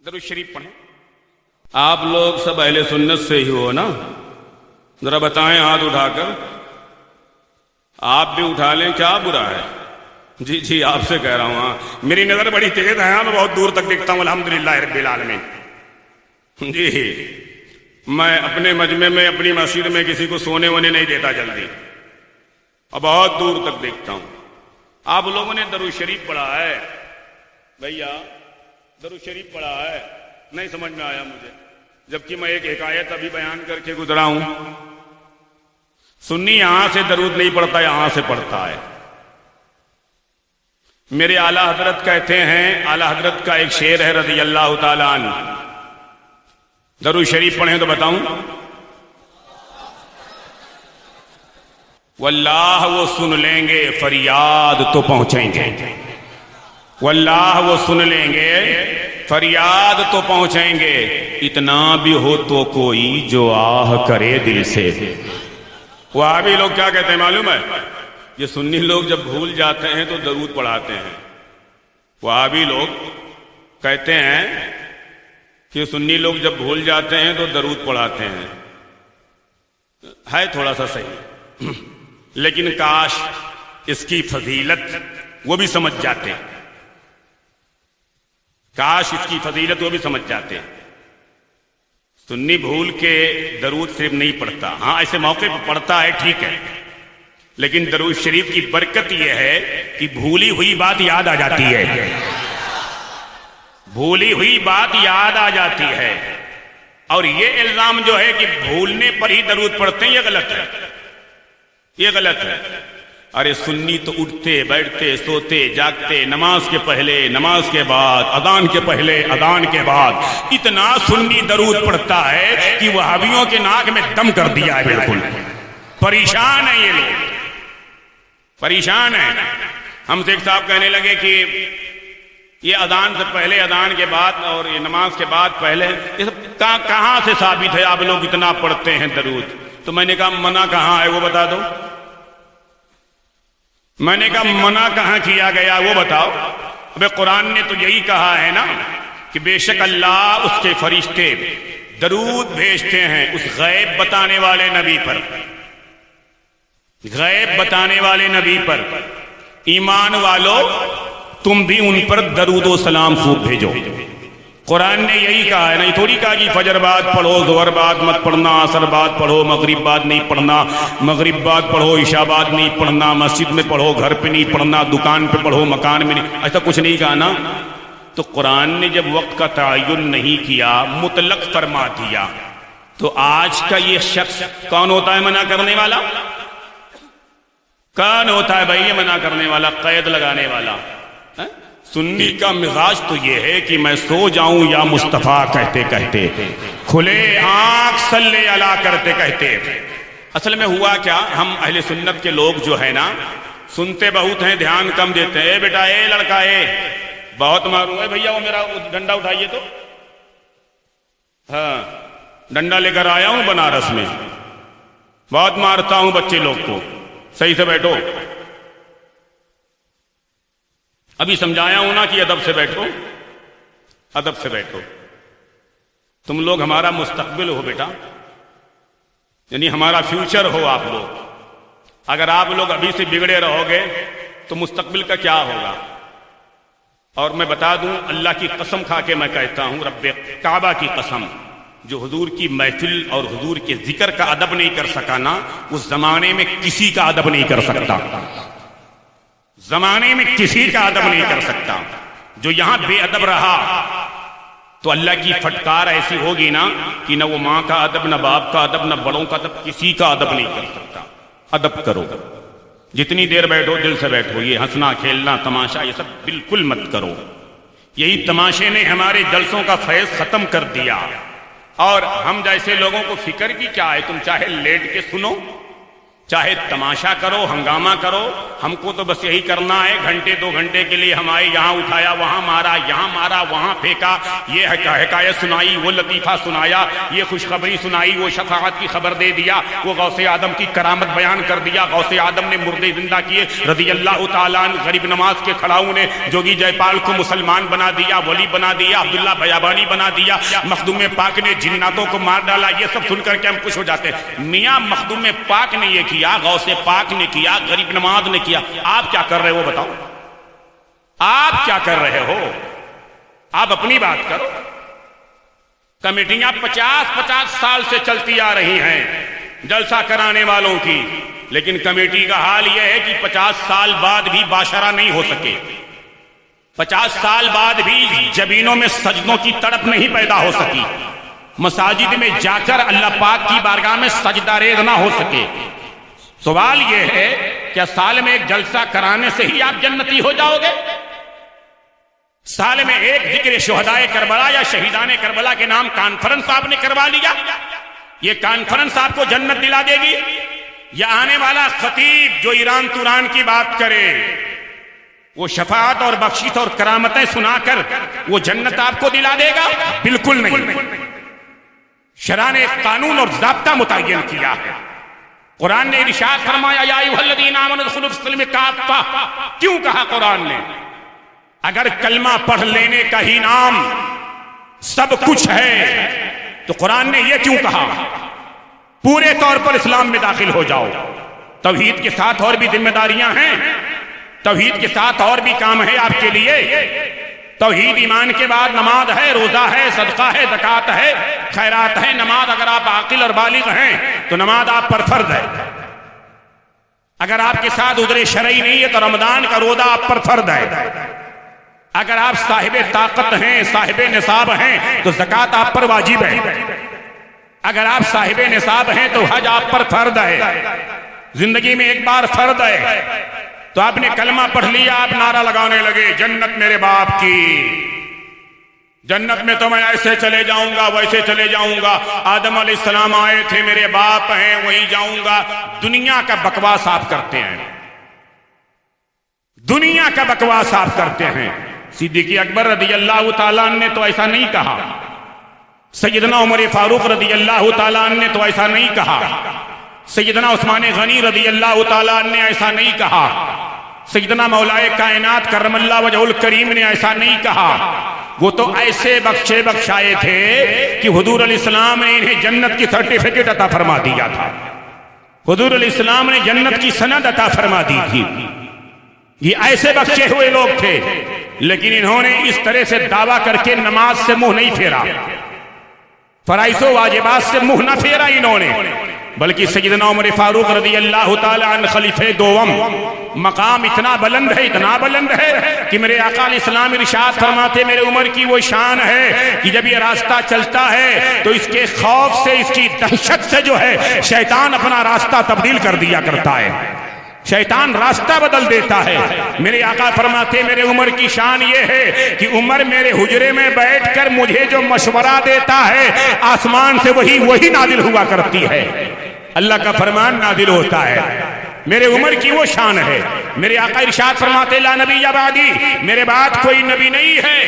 A: درود شریف پڑھیں۔ آپ لوگ سب اہل سنت سے ہی ہو نا؟ ذرا بتائیں ہاتھ اٹھا کر، آپ بھی اٹھا لیں، کیا برا ہے؟ جی جی آپ سے کہہ رہا ہوں، ہاں میری نظر بڑی تیز ہے، میں بہت دور تک دیکھتا ہوں الحمدللہ رب العالمین۔ جی میں اپنے مجمع میں اپنی مسجد میں کسی کو سونے ہونے نہیں دیتا جلدی، اور بہت دور تک دیکھتا ہوں۔ آپ لوگوں نے درود شریف پڑھا ہے بھیا؟ درود شریف پڑھا ہے؟ نہیں سمجھ میں آیا مجھے، جبکہ میں ایک حکایت ابھی بیان کر کے گزرا ہوں۔ سنی یہاں سے درود نہیں پڑھتا، یہاں سے پڑھتا ہے۔ میرے اعلیٰ حضرت کہتے ہیں، اعلیٰ حضرت کا ایک شعر ہے رضی اللہ تعالیٰ عنہ، درود شریف پڑھیں تو بتاؤں؟ واللہ وہ سن لیں گے فریاد تو پہنچیں گے، واللہ وہ سن لیں گے فریاد تو پہنچیں گے، اتنا بھی ہو تو کوئی جو آہ کرے دل سے۔ وہابی لوگ کیا کہتے ہیں معلوم ہے؟ یہ سنی لوگ جب بھول جاتے ہیں تو درود پڑھاتے ہیں۔ وہابی لوگ کہتے ہیں کہ سنی لوگ جب بھول جاتے ہیں تو درود پڑھاتے ہیں، ہے تھوڑا سا صحیح، لیکن کاش اس کی فضیلت وہ بھی سمجھ جاتے، کاش اس کی فضیلت وہ بھی سمجھ جاتے۔ سنی بھول کے درود صرف نہیں پڑھتا، ہاں ایسے موقع پر پڑھتا ہے ٹھیک ہے، لیکن درود شریف کی برکت یہ ہے کہ بھولی ہوئی بات یاد آ جاتی ہے، بھولی ہوئی بات یاد آ جاتی ہے۔ اور یہ الزام جو ہے کہ بھولنے پر ہی درود پڑھتے ہیں، یہ غلط ہے، یہ غلط ہے۔ ارے سنی تو اٹھتے بیٹھتے سوتے جاگتے، نماز کے پہلے نماز کے بعد، اذان کے پہلے اذان کے بعد اتنا سنی درود پڑھتا ہے کہ وہابیوں کے ناک میں دم کر دیا ہے، بالکل پریشان ہیں یہ لوگ، پریشان ہیں۔ ہم سے ایک صاحب کہنے لگے کہ یہ اذان سے پہلے اذان کے بعد اور یہ نماز کے بعد پہلے، یہ سب کہاں سے ثابت ہے آپ لوگ اتنا پڑھتے ہیں درود؟ تو میں نے کہا منع کہاں ہے وہ بتا دو، میں نے کہا منع کہاں کیا گیا وہ بتاؤ؟ ابے قرآن نے تو یہی کہا ہے نا کہ بے شک اللہ اس کے فرشتے درود بھیجتے ہیں اس غیب بتانے والے نبی پر، غیب بتانے والے نبی پر۔ ایمان والو تم بھی ان پر درود و سلام خوب بھیجو۔ قرآن نے یہی کہا ہے نا، یہ تھوڑی کہا کہ فجر بعد پڑھو، ظہر بعد مت پڑھنا، عصر بعد پڑھو، مغرب بعد نہیں پڑھنا، مغرب بعد پڑھو، عشاء بعد نہیں پڑھنا، مسجد میں پڑھو، گھر پہ نہیں پڑھنا، دکان پہ پڑھو، مکان میں نہیں، ایسا کچھ نہیں کہا نا۔ تو قرآن نے جب وقت کا تعین نہیں کیا، مطلق فرما دیا، تو آج کا یہ شخص کون ہوتا ہے منع کرنے والا؟ کون ہوتا ہے بھائی یہ منع کرنے والا، قید لگانے والا؟ سنی کا مزاج تو یہ ہے کہ میں سو جاؤں یا مصطفیٰ کہتے کہتے، کھلے آنکھ صلی علی کرتے کہتے۔ اصل میں ہوا کیا، ہم اہل سنت کے لوگ جو ہے نا سنتے بہت ہیں، دھیان کم دیتے ہیں۔ اے بیٹا، اے لڑکا، اے بہت ماروں، اے بھیا وہ میرا ڈنڈا اٹھائیے تو۔ ہاں ڈنڈا لے کر آیا ہوں بنارس میں، بہت مارتا ہوں بچے لوگ کو، صحیح سے بیٹھو۔ ابھی سمجھایا ہوں نا کہ ادب سے بیٹھو، ادب سے بیٹھو۔ تم لوگ ہمارا مستقبل ہو بیٹا، یعنی ہمارا فیوچر ہو آپ لوگ۔ اگر آپ لوگ ابھی سے بگڑے رہو گے تو مستقبل کا کیا ہوگا؟ اور میں بتا دوں، اللہ کی قسم کھا کے میں کہتا ہوں، رب کعبہ کی قسم، جو حضور کی محفل اور حضور کے ذکر کا ادب نہیں کر سکا نا، اس زمانے میں کسی کا ادب نہیں کر سکتا، زمانے میں کسی کا ادب نہیں کر سکتا۔ جو یہاں بے ادب رہا تو اللہ کی پھٹکار ایسی ہوگی نا کہ نہ وہ ماں کا ادب، نہ باپ کا ادب، نہ بڑوں کا ادب، کسی کا ادب نہیں کر سکتا۔ ادب کرو، جتنی دیر بیٹھو دل سے بیٹھو۔ یہ ہنسنا کھیلنا تماشا یہ سب بالکل مت کرو۔ یہی تماشے نے ہمارے جلسوں کا فیض ختم کر دیا، اور ہم جیسے لوگوں کو فکر کی کیا ہے؟ تم چاہے لیٹ کے سنو، چاہے تماشا کرو، ہنگامہ کرو، ہم کو تو بس یہی کرنا ہے۔ گھنٹے دو گھنٹے کے لیے ہمارے یہاں اٹھایا، وہاں مارا، یہاں مارا، وہاں پھینکا، یہ حکایت سنائی، وہ لطیفہ سنایا، یہ خوشخبری سنائی، وہ شفاعت کی خبر دے دیا، وہ غوث آدم کی کرامت بیان کر دیا، غوث آدم نے مردے زندہ کیے رضی اللہ تعالیٰ عنہ، غریب نواز کے کھڑاؤں نے جوگی جے پال کو مسلمان بنا دیا، ولی بنا دیا، عبداللہ بیابانی بنا دیا، مخدوم پاک نے جناتوں کو مار ڈالا۔ یہ سب سن کر کے ہم خوش ہو جاتے ہیں۔ میاں مخدوم پاک نے یہ کیا، غوث پاک نے کیا، غریب نواز نے کیا، آپ کیا کر رہے ہو بتاؤ؟ آپ کیا کر رہے ہو؟ آپ اپنی بات کرو۔ کمیٹیاں 50 سال سے چلتی آ رہی ہیں جلسہ کرانے والوں کی، لیکن کمیٹی کا حال یہ ہے کہ 50 سال بعد بھی باشرہ نہیں ہو سکے، 50 سال بعد بھی جبینوں میں سجدوں کی تڑپ نہیں پیدا ہو سکی، مساجد میں جا کر اللہ پاک کی بارگاہ میں سجدہ ریز نہ ہو سکے۔ سوال یہ ہے کیا سال میں ایک جلسہ کرانے سے ہی آپ جنتی ہو جاؤ گے؟ سال میں ایک ذکر شہدائے کربلا یا شہیدان کربلا کے نام کانفرنس آپ نے کروا لیا، یہ کانفرنس آپ کو جنت دلا دے گی؟ یا آنے والا خطیب جو ایران توران کی بات کرے، وہ شفاعت اور بخشش اور کرامتیں سنا کر وہ جنت آپ کو دلا دے گا؟ بالکل نہیں۔ شرع نے ایک قانون اور ضابطہ متعین کیا ہے۔ قرآن نے ارشاد فرمایا یا ایھا الذین آمنوا ادخلوا فی السلم کافہ۔ کیوں کہا قرآن نے؟ اگر کلمہ پڑھ لینے کا ہی نام سب کچھ ہے تو قرآن نے یہ کیوں کہا؟ پورے طور پر اسلام میں داخل ہو جاؤ۔ توحید کے ساتھ اور بھی ذمہ داریاں ہیں، توحید کے ساتھ اور بھی کام ہے آپ کے لیے۔ توحید ایمان کے بعد نماز ہے، روزہ ہے، صدقہ ہے، زکوٰۃ ہے، خیرات ہے۔ نماز اگر آپ عاقل اور بالغ ہیں تو نماز آپ پر فرض ہے۔ اگر آپ کے ساتھ عذر شرعی نہیں ہے تو رمضان کا روزہ آپ پر فرض ہے۔ اگر آپ صاحب طاقت ہیں، صاحب نصاب ہیں تو زکوٰۃ آپ پر واجب ہے۔ اگر آپ صاحب نصاب ہیں تو حج آپ پر فرض ہے، زندگی میں ایک بار فرض ہے۔ تو آپ نے کلمہ پڑھ لیا، آپ نعرہ لگانے لگے جنت میرے باپ کی، جنت میں تو میں ایسے چلے جاؤں گا، ویسے چلے جاؤں گا، آدم علیہ السلام آئے تھے، میرے باپ ہیں، وہیں جاؤں گا۔ دنیا کا بکواس آپ کرتے ہیں، دنیا کا بکواس آپ کرتے ہیں۔ صدیق اکبر رضی اللہ تعالیٰ عنہ نے تو ایسا نہیں کہا، سیدنا عمر فاروق رضی اللہ تعالیٰ عنہ نے تو ایسا نہیں کہا، سیدنا عثمان غنی رضی اللہ تعالیٰ عنہ نے ایسا نہیں کہا، سیدنا مولائے کائنات کرم اللہ وجہ الکریم نے ایسا نہیں کہا، وہ تو ایسے بخشے بخشائے تھے کہ حضور علیہ السلام نے انہیں جنت کی سرٹیفکیٹ عطا فرما دیا تھا، حضور علیہ السلام نے جنت کی سند عطا فرما دی تھی۔ یہ ایسے بخشے ہوئے لوگ تھے، لیکن انہوں نے اس طرح سے دعویٰ کر کے نماز سے منہ نہیں پھیرا، فرائض و واجبات سے منہ نہ پھیرا انہوں نے، بلکہ سیدنا عمر فاروق رضی اللہ تعالی عنہ خلیفہ دوم مقام اتنا بلند ہے کہ میرے آقا علیہ السلام ارشاد فرماتے میرے عمر کی وہ شان ہے کہ جب یہ راستہ چلتا ہے تو اس کے خوف سے، اس کی دہشت سے جو ہے شیطان اپنا راستہ تبدیل کر دیا کرتا ہے، شیطان راستہ بدل دیتا ہے۔ میرے آقا فرماتے میرے عمر کی شان یہ ہے کہ عمر میرے حجرے میں بیٹھ کر مجھے جو مشورہ دیتا ہے آسمان سے وہی نازل ہوا کرتی ہے، اللہ کا فرمان نازل ہوتا ہے، میرے عمر کی وہ شان ہے۔ میرے آقا ارشاد فرماتے لا نبی بعدی، میرے بعد کوئی نبی نہیں ہے،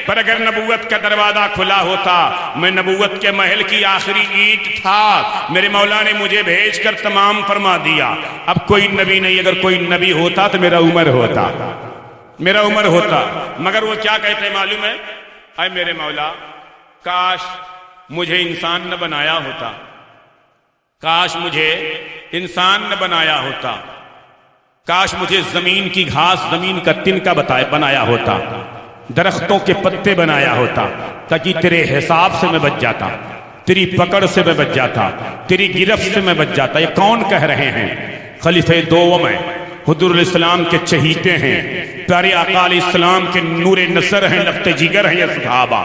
A: پر اگر نبوت کا دروازہ کھلا ہوتا، میں نبوت کے محل کی آخری اینٹ تھا، میرے مولا نے مجھے بھیج کر تمام فرما دیا، اب کوئی نبی نہیں، اگر کوئی نبی ہوتا تو میرا عمر ہوتا۔ مگر وہ کیا کہتے معلوم ہے؟ اے میرے مولا کاش مجھے انسان نہ بنایا ہوتا، کاش مجھے انسان نہ بنایا ہوتا، کاش مجھے زمین کی گھاس، زمین کا تنکا بنایا ہوتا، درختوں کے پتے بنایا ہوتا، تاکہ تیرے حساب سے میں بچ جاتا، تیری پکڑ سے میں بچ جاتا، تیری گرفت سے میں بچ جاتا۔ یہ کون کہہ رہے ہیں؟ خلیفہ دوم ہیں، حضور علیہ السلام کے چہیتے ہیں، پیارے آقا علیہ السلام کے نور نظر ہیں، لفت جگر ہیں یہ صحابہ،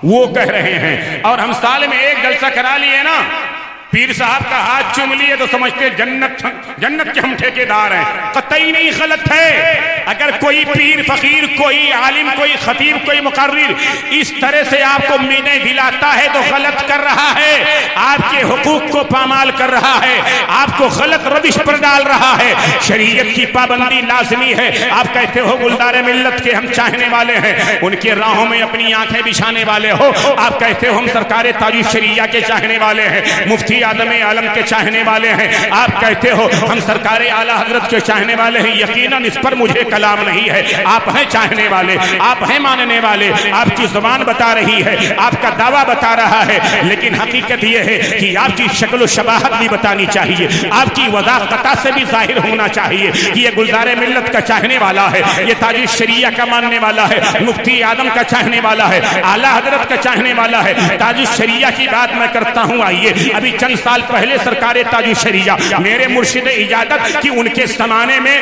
A: وہ کہہ رہے ہیں۔ اور ہم سال میں ایک جلسہ کرا لیے نا، پیر صاحب کا ہاتھ چوم لیے تو سمجھتے جنت کے ہم ٹھیکیدار ہیں، قطعی نہیں، غلط ہے۔ اگر کوئی پیر فقیر، کوئی عالم، کوئی خطیب، کوئی مقرر اس طرح سے آپ کو مینے دلاتا ہے تو غلط کر رہا ہے، آپ کے حقوق کو پامال کر رہا ہے، آپ کو غلط روش پر ڈال رہا ہے۔ شریعت کی پابندی لازمی ہے۔ آپ کہتے ہو گلدار ملت کے ہم چاہنے والے ہیں، ان کے راہوں میں اپنی آنکھیں بچھانے والے ہو، آپ کہتے ہو ہم سرکار تاج الشریعہ کے چاہنے والے ہیں، مفتی آدم عالم کے چاہنے والے ہیں، آپ کہتے ہو ہم سرکار اعلیٰ حضرت کے چاہنے والے ہیں، یقیناً اس پر مجھے کلام نہیں ہے، آپ ہیں چاہنے والے، آپ ہیں ماننے والے، آپ کی زبان بتا رہی ہے، آپ کا دعویٰ بتا رہا ہے، لیکن حقیقت یہ ہے کہ آپ کی شکل و شباہت بھی بتانی چاہیے، آپ کی وضاحت سے بھی ظاہر ہونا چاہیے کہ یہ گلزار ملت کا چاہنے والا ہے، یہ تاج الشریعہ کا ماننے والا ہے، مفتی آدم کا چاہنے والا ہے، اعلیٰ حضرت کا چاہنے والا ہے۔ تاج الشریعہ کی بات میں کرتا ہوں، آئیے ابھی چند سال پہلے سرکار تاج الشریعہ میرے مرشد اجازت کی ان کے زمانے میں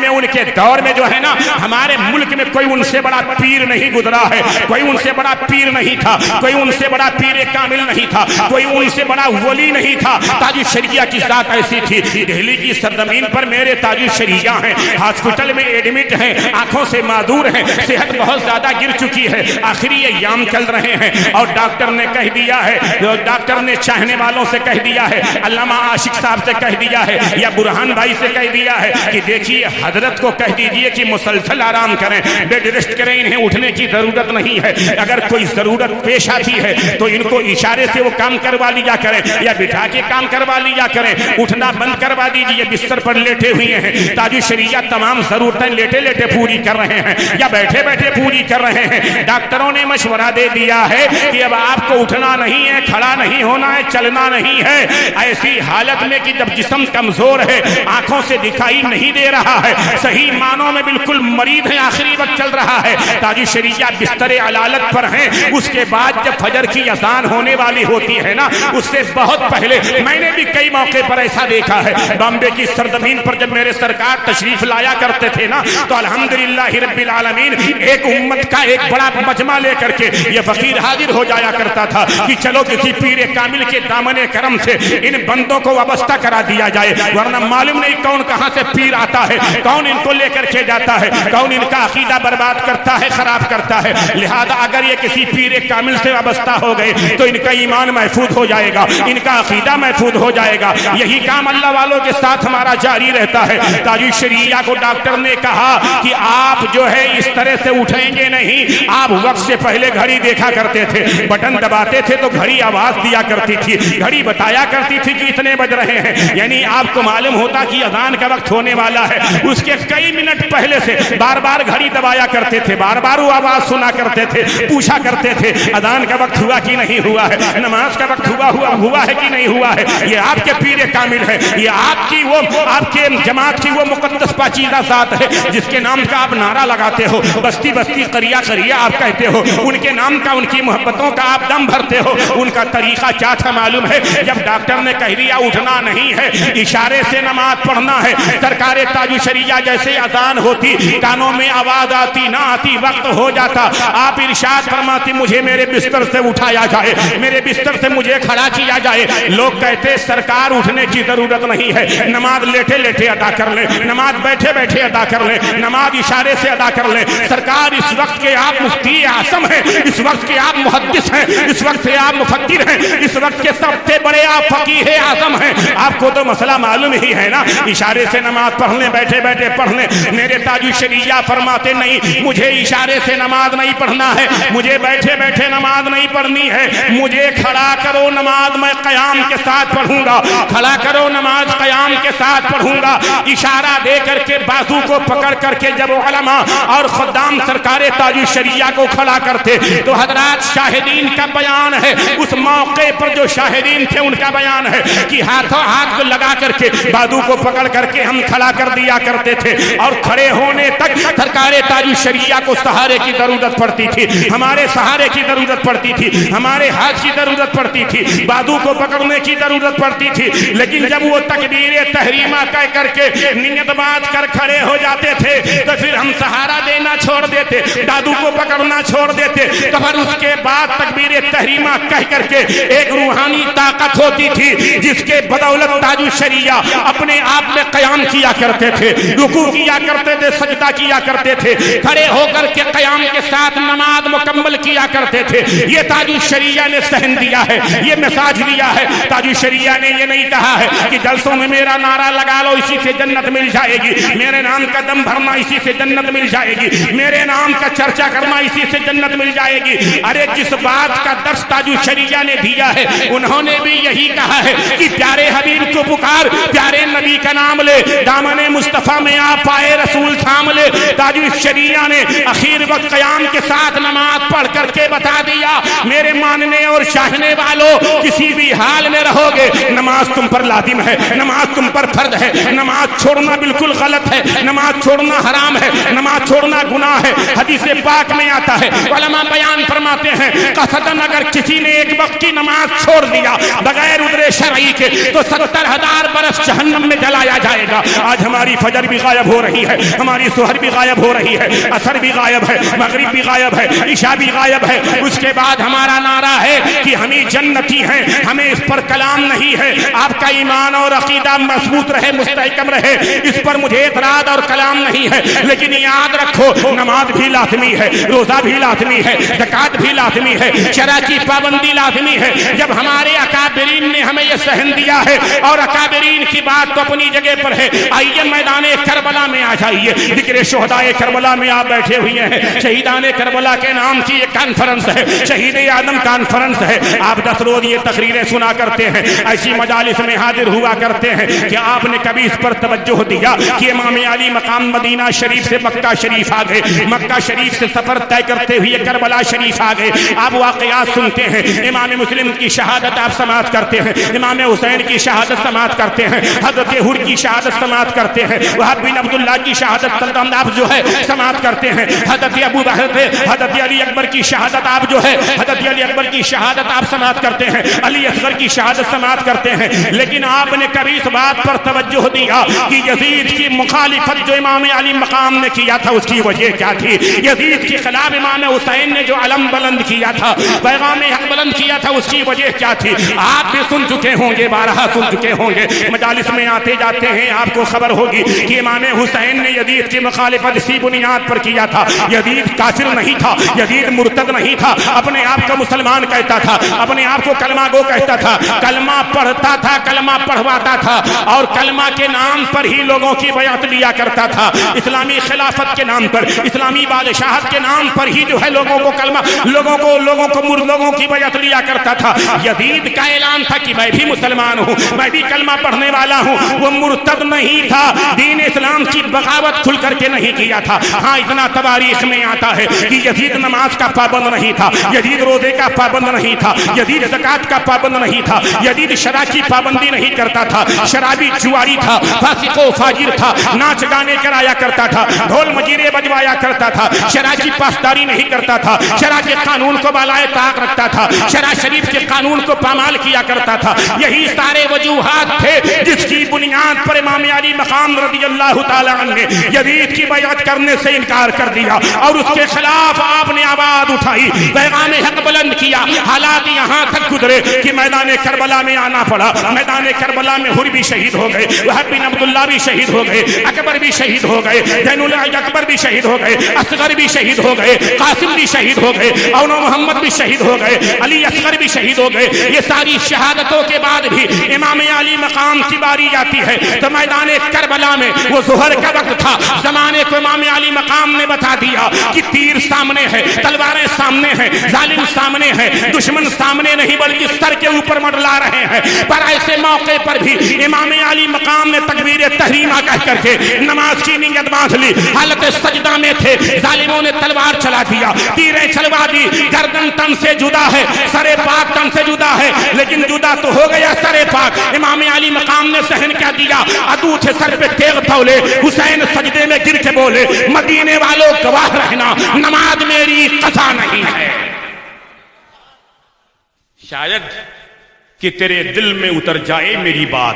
A: ان کے دور میں جو ہے نا، ہمارے ملک میں کوئی ان سے بڑا پیر نہیں گزرا ہے، کوئی ان سے بڑا پیر نہیں تھا، کوئی ان سے بڑا پیر کامل نہیں تھا، کوئی ان سے بڑا ولی نہیں تھا۔ تاج الشریعہ کی ذات ایسی تھی، دہلی کی سرزمین پر میرے تاج الشریعہ ہیں، ہاسپٹل میں ایڈمٹ ہیں، آنکھوں سے معذور ہیں، صحت بہت زیادہ گر چکی ہے، آخری ایام چل رہے ہیں، اور ڈاکٹر نے کہہ دیا ہے، ڈاکٹر نے چاہنے والوں سے کہہ دیا ہے، علامہ عاشق صاحب سے کہہ دیا ہے، یا برہان بھائی سے کہہ دیا ہے کہ دیکھیے حضرت کو کہہ دیجئے کہ مسلسل آرام کریں، بیڈ ریسٹ کریں، انہیں اٹھنے کی ضرورت نہیں ہے، اگر کوئی ضرورت پیش آتی ہے تو ان کو اشارے سے وہ کام کروا لیا کریں، یا بٹھا کے کام کروا لیا کریں، اٹھنا بند کروا دیجئے، بستر پر لیٹے ہوئے ہیں، تاج الشریعہ تمام ضرورتیں لیٹے لیٹے پوری کر رہے ہیں یا بیٹھے بیٹھے پوری کر رہے ہیں۔ ڈاکٹروں نے مشورہ دے دیا ہے کہ اب آپ کو اٹھنا نہیں ہے، کھڑا نہیں ہونا ہے، چلنا نہیں ہے، ایسی حالت میں کہ جب جسم کمزور ہے، آنکھوں سے دکھائی نہیں دے رہا ہے، صحیح معنوں میں بالکل مریض ہے، آخری وقت چل رہا ہے، تاج الشریعہ بستر علالت پر ہیں، اس کے بعد جب فجر کی اذان ہونے والی ہوتی ہے نا، اس سے بہت پہلے میں نے بھی کئی موقع پر ایسا دیکھا ہے، بامبے کی سرزمین پر جب میرے سرکار تشریف لایا کرتے تھے نا، تو الحمدللہ رب العالمین ایک امت کا ایک بڑا مجمع لے کر کے یہ فقیر حاضر ہو جایا کرتا تھا کہ چلو کسی پیر کامل کے دامن کرم سے ان بندوں کو وابستہ کرا دیا جائے، ورنہ معلوم نہیں کون کہاں سے پیر آتا ہے، کون ان کو لے کر کے جاتا ہے، کون ان کا عقیدہ برباد کرتا ہے، خراب کرتا ہے۔ لہذا اگر یہ کسی پیر کامل سے وابستہ ہو گئے تو ان کا ایمان محفوظ ہو جائے گا، ان کا عقیدہ محفوظ ہو جائے گا، یہی کام اللہ والوں کے ساتھ ہمارا جاری رہتا ہے۔ تاج الشریعہ کو ڈاکٹر نے کہا کہ آپ جو ہے اس طرح سے اٹھیں گے نہیں، آپ وقت سے پہلے گھڑی دیکھا کرتے تھے، بٹن دباتے تھے تو گھڑی آواز دیا کرتی تھی, گھڑی بتایا کرتی تھی کہ اتنے بج رہے ہیں. یعنی آپ کو معلوم ہوتا کہ اذان کا وقت ہونے والا ہے. اس کے کئی منٹ پہلے سے بار بار گھڑی دبایا کرتے تھے, بار بار وہ آواز سنا کرتے تھے, پوچھا کرتے تھے اذان کا وقت ہوا کہ نہیں ہوا ہے, نماز کا وقت ہوا ہے کہ نہیں ہوا ہے. یہ آپ کے پیر کامل ہے, یہ آپ کے جماعت کی وہ مقدس پاکیزہ ذات ہے جس کے نام کا آپ نعرہ لگاتے ہو, بستی بستی قریہ قریہ آپ کہتے ہو, ان کے نام کا, ان کی محبتوں کا آپ دم بھرتے ہو. ان کا طریقہ کیا تھا معلوم ہے؟ جب ڈاکٹر نے کہہ دیا اٹھنا نہیں ہے, اشارے سے نماز پڑھنا ہے, سرکار تاج الشریعہ جیسے اذان ہوتی, کانوں میں آواز آتی نہ آتی, وقت ہو جاتا, آپ ارشاد فرماتی مجھے میرے بستر سے اٹھایا جائے, میرے بستر سے مجھے کھڑا کیا جائے. لوگ کہتے سرکار اٹھنے کی ضرورت نہیں ہے, نماز لیٹے لیٹے ادا کر لیں, نماز بیٹھے بیٹھے ادا کر لیں, نماز اشارے سے ادا کر لیں. سرکار اس وقت کے آپ مفتی اعظم ہیں, اس وقت کے آپ محدث ہیں, اس وقت کے آپ مفکر ہیں, اس وقت کے سب سے بڑے آپ فقیہ اعظم ہیں. آپ کو تو مسئلہ معلوم ہی ہے نا, اشارے سے نماز پڑھ لیں, بیٹھے بیٹھے پڑھ لیں. میرے تاج الشریعہ فرماتے نہیں, مجھے اشارے سے نماز نہیں پڑھنا ہے, مجھے بیٹھے بیٹھے نماز نہیں پڑھنی ہے, مجھے کھڑا کرو نماز میں قیام کے ساتھ پڑھوں گا, کھڑا کرو نماز قیام کے ساتھ پڑھوں گا. اشارہ دے کر کے بازو کو پکڑ کر کے جب علماء اور خدام سرکار تاج الشریعہ کو کھڑا کرتے تو حضرات شاہدین کا بیان ہے, اس موقع پر جو شاہدین تھے ان کا بیان ہے کہ ہاتھوں ہاتھ کو لگا کر کے بازو کو پکڑ کر کے ہم کھڑا کر دیا کرتے تھے, اور کھڑے ہونے تک سرکار تاج الشریعہ کو سہارے کی ضرورت پڑتی تھی, ہمارے سہارے کی ضرورت پڑتی تھی, ہمارے ہاتھ کی ضرورت پڑتی تھی, بازو کو پکڑنے کی ضرورت پڑتی تھی. لیکن جب وہ تکبیر تحریمہ کہہ کر کے نیت بات کر کھڑے ہو جاتے تھے تو پھر ہم سہارا دینا چھوڑ دیتے, دادو کو پکڑنا چھوڑ دیتے. تو پھر اس کے بعد تکبیر تحریمہ کہہ کر کے ایک روحانی طاقت ہوتی تھی جس کے بدولت تاج الشریعہ اپنے آپ میں قیام کیا کرتے تھے, رکوع کیا کرتے تھے, سجدہ کیا کرتے تھے, کھڑے ہو کر کے قیام کے ساتھ نماز مکمل کیا کرتے تھے. یہ تاج الشریعہ نے سہن دیا ہے, یہ مساج دیا ہے. تاج الشریعہ نے یہ نہیں کہا ہے کہ جلسوں میں میرا نعرہ لگا لو اسی سے جنت مل جائے گی, میرے نام کا دم بھرنا اسی سے جنت مل جائے گی, میرے نام کا چرچا کرنا اسی سے جنت مل جائے گی. ارے جس بات کا درس تاج الشریعہ نے دیا ہے انہوں نے بھی یہی کہا ہے کہ پیارے حبیب کو پکار, پیارے نبی کا نام لے, دامن مصطفیٰ میں آپ پائے رسول تھام لے. تاج الشریعہ نے اخیر وقت قیام کے ساتھ نماز پڑھ کر کے بتا دیا میرے ماننے اور چاہنے والوں, کسی بھی حال میں رہو گے نماز تم پر لازم ہے, نماز تم پر فرض ہے, نماز چھوڑنا بالکل غلط ہے, نماز چھوڑنا حرام ہے, نماز چھوڑنا گناہ ہے. حدیث پاک میں آتا ہے, علماء بیان فرماتے ہیں قصدن اگر کسی نے ایک وقت کی نماز چھوڑ دیا بغیر عذر شرعی کے تو 70,000 برس جہنم میں جلایا جائے گا. آج ہماری فجر بھی غائب ہو رہی ہے, ہماری سحر بھی غائب ہو رہی ہے, عصر بھی غائب ہے, مغرب بھی غائب ہے, عشاء بھی غائب ہے. اس کے بعد ہمارا نعرہ ہے کہ ہم جنتی ہیں, ہمیں اس پر کلام نہیں ہے. آپ کا ایمان اور عقیدہ مضبوط رہے, مستحکم رہے, اس پر مجھے اعتراض اور کلام نہیں ہے. لیکن یاد رکھو نماز بھی لازمی ہے, روزہ بھی لازمی ہے, زکات بھی لازمی ہے, شرع کی پابندی لازمی ہے. جب ہمارے اکابرین نے ہمیں یہ سہن دیا ہے, اور اکابرین کی بات تو اپنی جگہ پر ہے, آئیے میدان کربلا میں آ جائیے. ذکر شہداء کربلا میں آپ بیٹھے ہوئے ہیں, شہیدان کربلا کے نام کی ایک کانفرنس ہے, شہید آدم کانفرنس ہے. آپ 10 روز یہ تقریریں سنا کرتے ہیں, ایسی مجالس میں حاضر ہوا کرتے ہیں کہ آپ نے کبھی اس پر توجہ دیا کہ امام علی مقام مدینہ شریف سے مکہ شریف آ گئے, مکہ شریف سے سفر طے کرتے ہوئے کربلا شریف آ گئے. آپ واقعات سنتے ہیں, امام مسلم کی شہادت آپ سماعت کرتے ہیں, امام حسین کی شہادت سماعت کرتے ہیں, حضرت حر کی شہادت سماعت کرتے ہیں, وہب بن عبداللہ کی شہادت آپ جو ہے سماعت کرتے ہیں, حضرت ابو بکر حضرت علی اکبر کی شہادت آپ جو ہے حضرت علی اکبر کی شہادت آپ سماعت کرتے ہیں, علی اصغر کی شہادت سماعت کرتے ہیں. لیکن آپ نے کبھی اس بات پر توجہ دیا کہ یزید کی مخالفت جو امام علی مقام نے کیا تھا اس کی وجہ کیا تھی؟ یزید کے خلاف امام حسین نے جو علم بلند کیا تھا, پیغام حق بلند کیا تھا, اس کی وجہ کیا تھی؟ آپ بھی سن چکے ہوں گے, بارہا سن چکے ہوں گے, مجالس میں آتے جاتے ہیں, آپ کو خبر ہوگی کہ امام حسین نے یزید کی مخالفت اسی بنیاد پر کیا تھا. یزید کافر نہیں تھا, یزید مرتد نہیں تھا, اپنے آپ کو مسلمان کہتا تھا, اپنے آپ کو کلمہ گو کہتا تھا, کلمہ پڑھتا تھا, کلمہ پڑھواتا تھا, اور کلمہ کے نام پر ہی لوگوں کی بیعت لیا کرتا تھا. اسلامی خلافت کے نام پر, اسلامی بادشاہت کے نام پر ہی جو ہے لوگوں کو کلمہ, لوگوں کو کی بیعت لیا کرتا تھا. یزید کا اعلان اعلان تھا کہ میں بھی مسلمان ہوں، میں بھی کلمہ پڑھنے والا ہوں۔ وہ مرتد نہیں تھا، دین اسلام کی بغاوت کھل کر کے نہیں کیا تھا۔ ہاں اتنا تواریخ میں آتا ہے کہ یزید نماز کا پابند نہیں تھا، یزید روزے کا پابند نہیں تھا، یزید زکات کا پابند نہیں تھا، یزید شرع کی پابندی نہیں کرتا تھا، شرابی جواری تھا، فاسق و فاجر تھا، ناچ گانے کرایا کرتا تھا، ڈھول مجیرے بجوایا کرتا تھا، شرع کی پاسداری نہیں کرتا تھا، شرع کے قانون کو بالائے طاق رکھتا تھا، شرع شریف کے قانون کو پامال کیا کرتا تھا۔ یہی سارے وجوہات تھے جس کی بنیاد پر امام علی مقام رضی اللہ تعالی عنہ نے یزید کی بیعت کرنے سے انکار کر دیا اور اس کے خلاف آپ نے آواز اٹھائی، پیغام حق بلند کیا۔ حالات یہاں تک گزرے کہ میدان کربلا میں آنا پڑا۔ میدان کربلا میں حر بھی شہید ہو گئے، وہب بن عبداللہ بھی شہید ہو گئے، اکبر بھی شہید ہو گئے، زین العابدین اکبر بھی شہید ہو گئے، اصغر بھی شہید ہو گئے، قاسم بھی شہید ہو گئے، اون محمد بھی شہید ہو گئے، علی اصغر بھی شہید ہو گئے۔ یہ ساری شہادتوں کے بعد بھی امام علی مقام کی باری آتی ہے تو میدان کربلا میں وہ ظہر کا وقت تھا، زمانے کو امام علی مقام نے بتا دیا کہ تیر سامنے ہے، تلواریں سامنے ہیں، ظالم سامنے ہے، دشمن سامنے نہیں بلکہ سر کے اوپر منڈلا رہے ہیں۔ پر ایسے موقع پر بھی امام علی مقام نے تکبیر تحریمہ کہہ کر کے نماز کی نیت باندھ لی، حالت سجدہ میں تھے، ظالموں نے تلوار چلا دیا، تیریں چلوا دی، گردن تن سے جدا ہے، سر پاک تن سے جدا ہے، لیکن جدا تو ہو گیا سر پاک۔ امام علی مقام نے سہن کیا دیا، عدو تھے سر پہ تیغ تولے، حسین سجدے میں گر کے بولے، مدینے والوں گواہ رہنا، نماز میری قضا نہیں ہے۔ شاید کہ تیرے دل میں اتر جائے میری بات،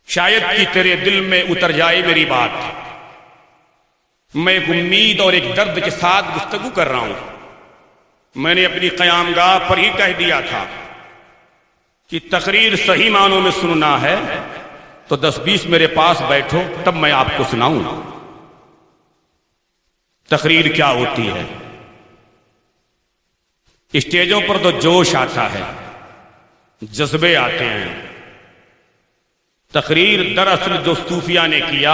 A: شاید کہ تیرے دل میں اتر جائے میری بات۔ میں ایک امید اور ایک درد کے ساتھ گفتگو کر رہا ہوں۔ میں نے اپنی قیام گاہ پر ہی کہہ دیا تھا کہ تقریر صحیح معنوں میں سننا ہے تو 10-20 میرے پاس بیٹھو تب میں آپ کو سناؤں تقریر کیا ہوتی ہے۔ اسٹیجوں پر تو جوش آتا ہے، جذبے آتے ہیں۔ تقریر دراصل جو صوفیہ نے کیا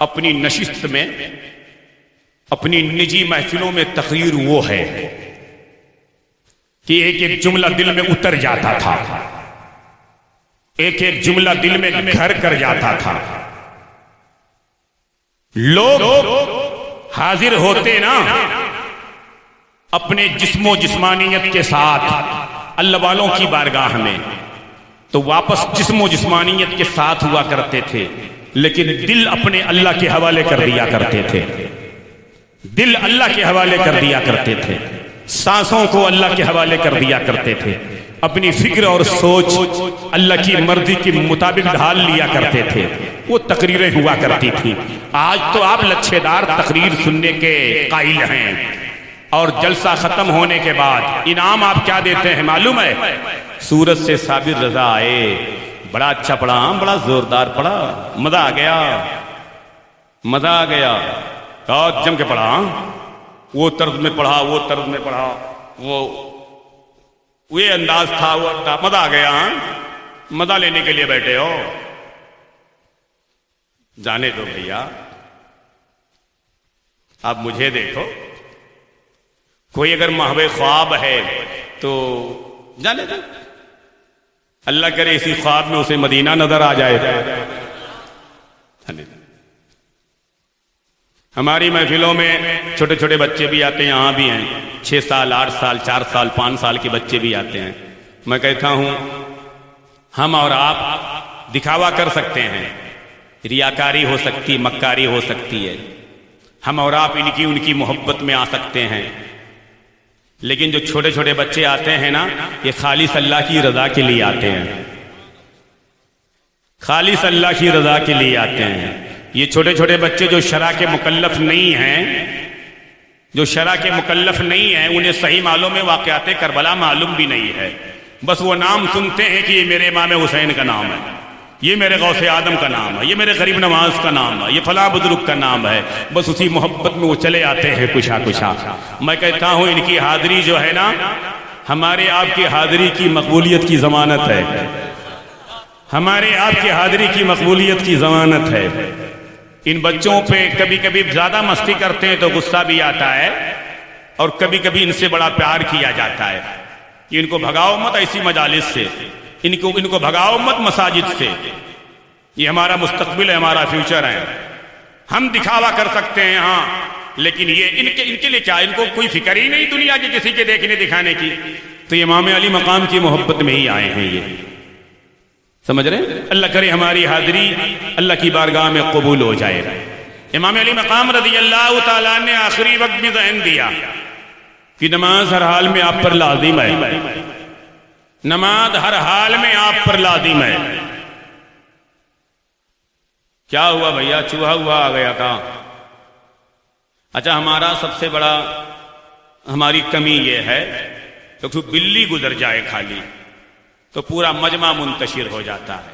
A: اپنی نشست میں، اپنی نجی محفلوں میں، تقریر وہ ہے کہ ایک ایک جملہ دل میں اتر جاتا تھا، ایک ایک جملہ دل میں گھر کر جاتا تھا۔ لوگ حاضر ہوتے نا اپنے جسم و جسمانیت کے ساتھ اللہ والوں کی بارگاہ میں، تو واپس جسم و جسمانیت کے ساتھ ہوا کرتے تھے، لیکن دل اپنے اللہ کے حوالے کر دیا کرتے تھے، دل اللہ کے حوالے کر دیا کرتے تھے، سانسوں کو اللہ کے حوالے کر دیا کرتے تھے، اپنی فکر اور سوچ اللہ کی مرضی کے مطابق ڈھال لیا کرتے تھے۔ وہ تقریریں ہوا کرتی تھیں۔ آج تو آپ لچھے دار تقریر سننے کے قائل ہیں، اور جلسہ ختم ہونے کے بعد انعام آپ کیا دیتے ہیں معلوم ہے؟ سورت سے صابر رضا آئے، بڑا اچھا پڑھا، بڑا زوردار پڑھا، مزہ آ گیا، مزہ آ گیا، بہت جم کے پڑھا، وہ طرز میں پڑھا، وہ طرز میں پڑھا، وہ انداز تھا، وہ مزہ آ گیا۔ مزہ لینے کے لیے بیٹھے ہو، جانے دو بھیا، آپ مجھے دیکھو۔ کوئی اگر محو خواب ہے تو جانے دو، اللہ کرے اسی خواب میں اسے مدینہ نظر آ جائے۔ ہماری محفلوں میں چھوٹے چھوٹے بچے بھی آتے ہیں، یہاں بھی ہیں، 6 سال 8 سال 4 سال 5 سال کے بچے بھی آتے ہیں۔ میں کہتا ہوں ہم اور آپ دکھاوا کر سکتے ہیں، ریاکاری ہو سکتی، مکاری ہو سکتی ہے، ہم اور آپ ان کی محبت میں آ سکتے ہیں، لیکن جو چھوٹے چھوٹے بچے آتے ہیں نا، یہ خالص اللہ کی رضا کے لیے آتے ہیں، خالص اللہ کی رضا کے لیے آتے ہیں۔ یہ چھوٹے چھوٹے بچے جو شرع کے مکلف نہیں ہیں، جو شرع کے مکلف نہیں ہیں، انہیں صحیح معلوم ہے واقعات کربلا معلوم بھی نہیں ہے، بس وہ نام سنتے ہیں کہ یہ میرے امام حسین کا نام ہے، یہ میرے غوث آدم کا نام ہے، یہ میرے غریب نواز کا نام ہے، یہ فلاں بزرگ کا نام ہے، بس اسی محبت میں وہ چلے آتے ہیں کچھا کچھا۔ میں کہتا ہوں ان کی حاضری جو ہے نا، ہمارے آپ کی حاضری کی مقبولیت کی ضمانت ہے، ہمارے آپ کی حاضری کی مقبولیت کی ضمانت ہے۔ ان بچوں پہ کبھی کبھی زیادہ مستی کرتے ہیں تو غصہ بھی آتا ہے، اور کبھی کبھی ان سے بڑا پیار کیا جاتا ہے۔ کہ ان کو بھگاؤ مت ایسی مجالس سے، ان کو بھگاؤ مت مساجد سے. یہ ہمارا مستقبل ہے، ہمارا فیوچر ہے. ہم دکھاوا کر سکتے ہیں ہاں، لیکن یہ ان کے لیے کیا، ان کو کوئی فکر ہی نہیں دنیا کے کسی کے دیکھنے دکھانے کی. تو امام علی مقام کی محبت میں ہی آئے ہیں. یہ سمجھ رہے ہیں؟ اللہ کرے ہماری حاضری اللہ کی بارگاہ میں قبول ہو جائے. امام علی مقام رضی اللہ تعالیٰ نے آخری وقت میں ذہن دیا کہ نماز ہر حال میں آپ پر لازم ہے، نماز ہر حال میں آپ پر لازم ہے. کیا ہوا بھیا، چوہا ہوا آ گیا تھا؟ اچھا، ہمارا سب سے بڑا ہماری کمی یہ ہے کہ بلی گزر جائے خالی تو پورا مجمع منتشر ہو جاتا ہے،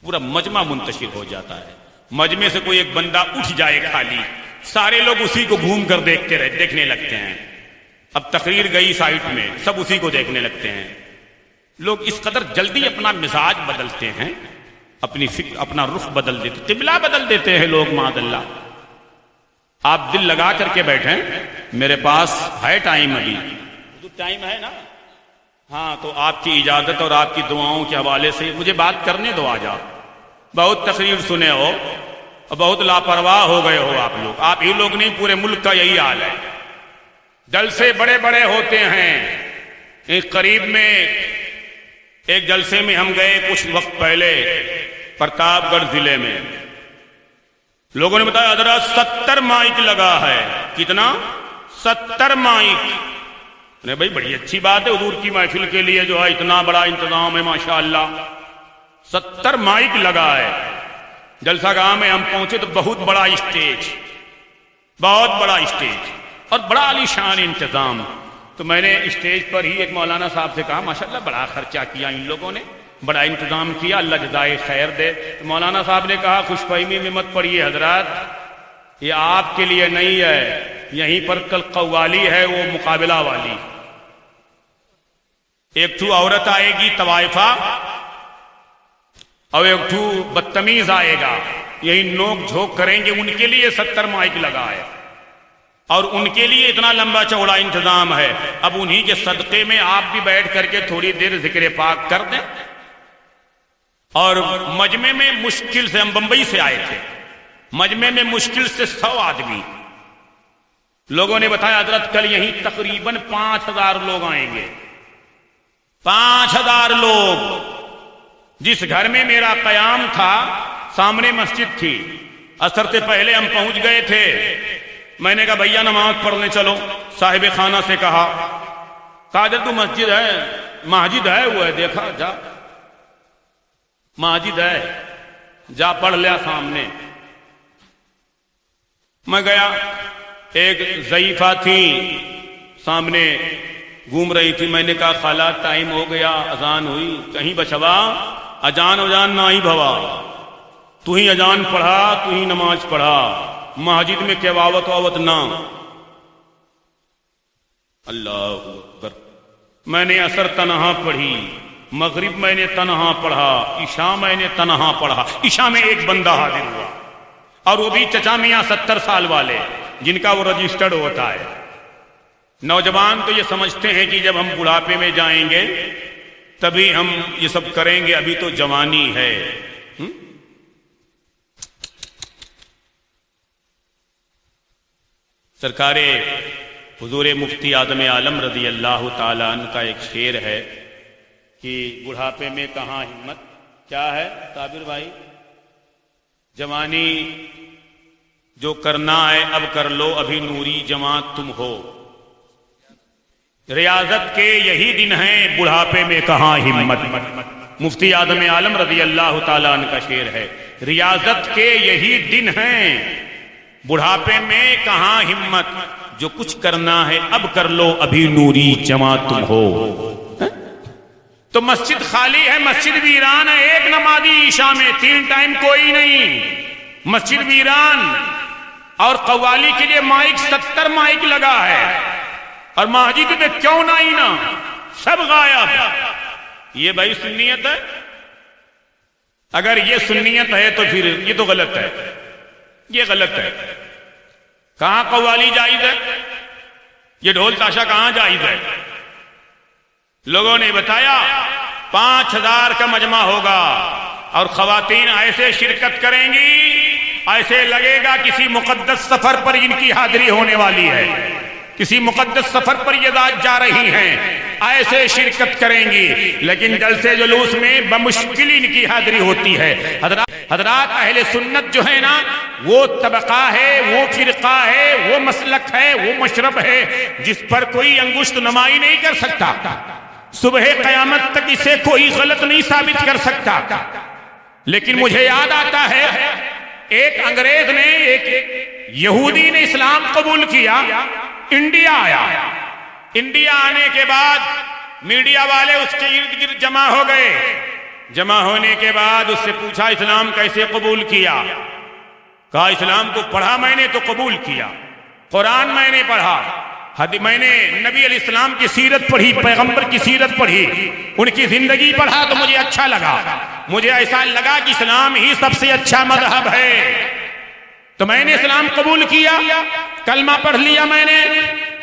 A: پورا مجمع منتشر ہو جاتا ہے. مجمع سے کوئی ایک بندہ اٹھ جائے خالی، سارے لوگ اسی کو گھوم کر دیکھنے لگتے ہیں. اب تقریر گئی سائٹ میں، سب اسی کو دیکھنے لگتے ہیں. لوگ اس قدر جلدی اپنا مزاج بدلتے ہیں، اپنی فکر، اپنا رخ بدل دیتے، قبلہ بدل دیتے ہیں لوگ معاذ اللہ. آپ دل لگا کر کے بیٹھیں، میرے پاس ہے ٹائم، ابھی ٹائم ہے نا؟ ہاں، تو آپ کی اجازت اور آپ کی دعاؤں کے حوالے سے مجھے بات کرنے دو. آج آپ بہت تقریر سنے ہو اور بہت لاپرواہ ہو گئے ہو آپ لوگ. آپ ہی لوگ نہیں، پورے ملک کا یہی حال ہے. جلسے بڑے بڑے ہوتے ہیں. ایک قریب میں ایک جلسے میں ہم گئے کچھ وقت پہلے پرتاپ گڑھ ضلع میں. لوگوں نے بتایا حضرات 70 مائک لگا ہے. کتنا؟ 70 مائک. بھائی بڑی اچھی بات ہے، حضور کی محفل کے لیے جو ہے اتنا بڑا انتظام ہے ماشاءاللہ. 70 مائک لگا ہے. جلسہ گاہ میں ہم پہنچے تو بہت بڑا اسٹیج، بہت بڑا اسٹیج اور بڑا عالی شان انتظام. تو میں نے اسٹیج پر ہی ایک مولانا صاحب سے کہا ماشاءاللہ بڑا خرچہ کیا ان لوگوں نے، بڑا انتظام کیا، اللہ جزائے خیر دے. تو مولانا صاحب نے کہا خوش فہمی میں مت پڑیے حضرات، یہ آپ کے لیے نہیں ہے، یہیں پر کل قوالی ہے وہ مقابلہ والی. ایک تو عورت آئے گی طوائفہ اور ایک تو بدتمیز آئے گا، یہی نوک جھوک کریں گے. ان کے لیے 70 مائک لگا ہے اور ان کے لیے اتنا لمبا چوڑا انتظام ہے. اب انہی کے صدقے میں آپ بھی بیٹھ کر کے تھوڑی دیر ذکر پاک کر دیں. اور مجمع میں مشکل سے، ہم بمبئی سے آئے تھے، مجمع میں مشکل سے 100 آدمی. لوگوں نے بتایا حضرت کل یہیں تقریباً 5000 لوگ آئیں گے. 5000 لوگ. جس گھر میں میرا قیام تھا سامنے مسجد تھی. عصر سے پہلے ہم پہنچ گئے تھے. میں نے کہا بھیا نماز پڑھنے چلو. صاحب خانہ سے کہا قادر تو مسجد ہے، مسجد ہے، وہ ہے، دیکھا جا مسجد ہے، جا پڑھ لیا سامنے. میں گیا، ایک ضعیفہ تھی سامنے گھوم رہی تھی. میں نے کہا خالہ ٹائم ہو گیا، اذان ہوئی. کہیں بچوا اجان نہ ہی بھوا، تو ہی اجان پڑھا، تو ہی نماز پڑھا، مسجد میں کیا واوت نہ. اللہ اکبر. میں نے عصر تنہا پڑھی، مغرب میں نے تنہا پڑھا، عشاء میں نے تنہا پڑھا. عشاء میں ایک بندہ حاضر ہوا اور وہ بھی چچا میاں 70 سال والے جن کا وہ رجسٹرڈ ہوتا ہے. نوجوان تو یہ سمجھتے ہیں کہ جب ہم بڑھاپے میں جائیں گے تبھی ہم یہ سب کریں گے، ابھی تو جوانی ہے. سرکار حضور مفتی اعظم عالم رضی اللہ تعالیٰ عنہ کا ایک شعر ہے کہ بڑھاپے میں کہاں ہمت. کیا ہے صابر بھائی؟ جوانی جو کرنا ہے اب کر لو، ابھی نوری جوان تم ہو. ریاضت کے یہی دن ہیں، بڑھاپے میں کہاں ہمت. مفتی اعظم عالم رضی اللہ تعالیٰ عنہ کا شعر ہے. ریاضت کے یہی دن ہیں، بڑھاپے میں کہاں ہمت. جو کچھ کرنا ہے اب کر لو، ابھی نوری جواں تم ہو. تو مسجد خالی ہے، مسجد ویران ہے. ایک نمازی عشاء میں 3 ٹائم کوئی نہیں، مسجد ویران. اور قوالی کے لیے مائک 70 مائک لگا ہے اور مسجد میں کیوں نہیں نا، سب غائب. یہ بھائی سنیت ہے؟ اگر یہ سنیت ہے تو پھر یہ تو غلط ہے، یہ غلط ہے. کہاں قوالی جائز ہے؟ یہ ڈھول تاشا کہاں جائز ہے؟ لوگوں نے بتایا 5000 کا مجمع ہوگا اور خواتین ایسے شرکت کریں گی ایسے لگے گا کسی مقدس سفر پر ان کی حاضری ہونے والی ہے، کسی مقدس سفر پر یہ ذات جا رہی ہیں، ایسے شرکت کریں گی، لیکن جلسے جلوس میں بمشکل ان کی حاضری ہوتی ہے۔ حضرات اہل سنت جو ہے نا، وہ طبقہ ہے، وہ فرقہ ہے، وہ مسلک ہے، وہ مشرب ہے جس پر کوئی انگشت نمائی نہیں کر سکتا، صبح قیامت تک اسے کوئی غلط نہیں ثابت کر سکتا۔ لیکن مجھے یاد آتا ہے ایک انگریز نے، ایک یہودی نے اسلام قبول کیا، انڈیا آیا، انڈیا آنے کے بعد میڈیا والے اس کے ارد گرد جمع ہو گئے، جمع ہونے کے بعد اس سے پوچھا اسلام کیسے قبول کیا؟ کہا اسلام کو پڑھا میں نے تو قبول کیا، قرآن میں نے پڑھا، میں نے نبی علیہ السلام کی سیرت پڑھی، پیغمبر کی سیرت پڑھی، ان کی زندگی پڑھا تو مجھے اچھا لگا، مجھے ایسا لگا کہ اسلام ہی سب سے اچھا مذہب ہے، تو میں نے اسلام قبول کیا، کلمہ پڑھ لیا میں نے۔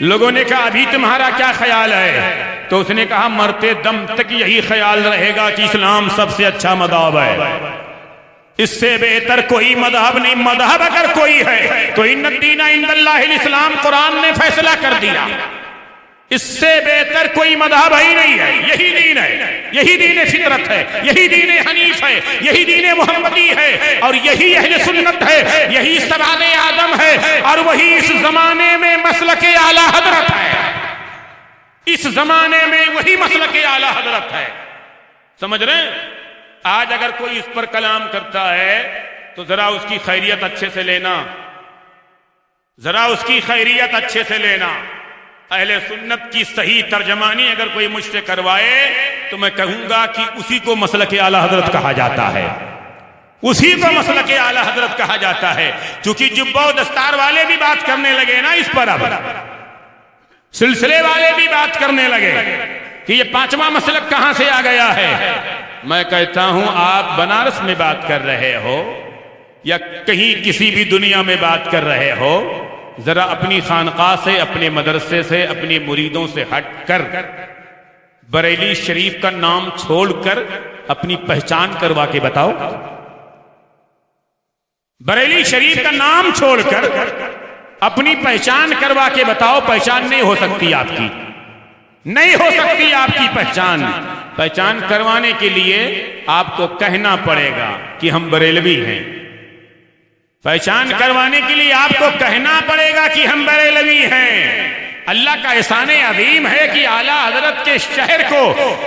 A: لوگوں نے کہا ابھی تمہارا کیا خیال ہے؟ تو اس نے کہا مرتے دم تک یہی خیال رہے گا کہ اسلام سب سے اچھا مذہب ہے، اس سے بہتر کوئی مذہب نہیں۔ مذہب اگر کوئی ہے تو ان الدین عند اللہ الاسلام، قرآن نے فیصلہ کر دیا، اس سے بہتر کوئی مذہب ہی نہیں ہے، یہی دین ہے، یہی دین فطرت ہے، یہی دین حنیف ہے، یہی دین محمدی ہے، اور یہی اہل سنت ہے، یہی سواد آدم ہے، اور وہی اس زمانے میں مسلک اعلیٰ حضرت ہے، اس زمانے میں وہی مسلک اعلیٰ حضرت ہے۔ سمجھ رہے ہیں؟ آج اگر کوئی اس پر کلام کرتا ہے تو ذرا اس کی خیریت اچھے سے لینا، ذرا اس کی خیریت اچھے سے لینا۔ اہل سنت کی صحیح ترجمانی اگر کوئی مجھ سے کروائے تو میں کہوں گا کہ اسی کو مسلک اعلیٰ حضرت کہا جاتا ہے، اسی کو مسلک اعلیٰ حضرت کہا جاتا ہے۔ چونکہ جبہ و دستار والے بھی بات کرنے لگے نا اس پر، اب سلسلے والے بھی بات کرنے لگے کہ یہ پانچواں مسلک کہاں سے آ گیا ہے۔ میں کہتا ہوں آپ بنارس میں بات کر رہے ہو یا کہیں کسی بھی دنیا میں بات کر رہے ہو، ذرا اپنی خانقاہ سے، اپنے مدرسے سے، اپنی مریدوں سے ہٹ کر بریلی شریف کا نام چھوڑ کر اپنی پہچان کروا کے بتاؤ۔ بریلی شریف کا نام چھوڑ کر اپنی پہچان کروا کے بتاؤ۔ پہچان نہیں ہو سکتی آپ کی، نہیں ہو سکتی آپ کی پہچان۔ پہچان کروانے کے لیے آپ کو کہنا پڑے گا کہ ہم بریلوی ہیں، پہچان کروانے کے لیے آپ کو کہنا پڑے گا کہ ہم بریلوی ہیں۔ اللہ کا احسان عظیم ہے کہ اعلیٰ حضرت کے شہر کو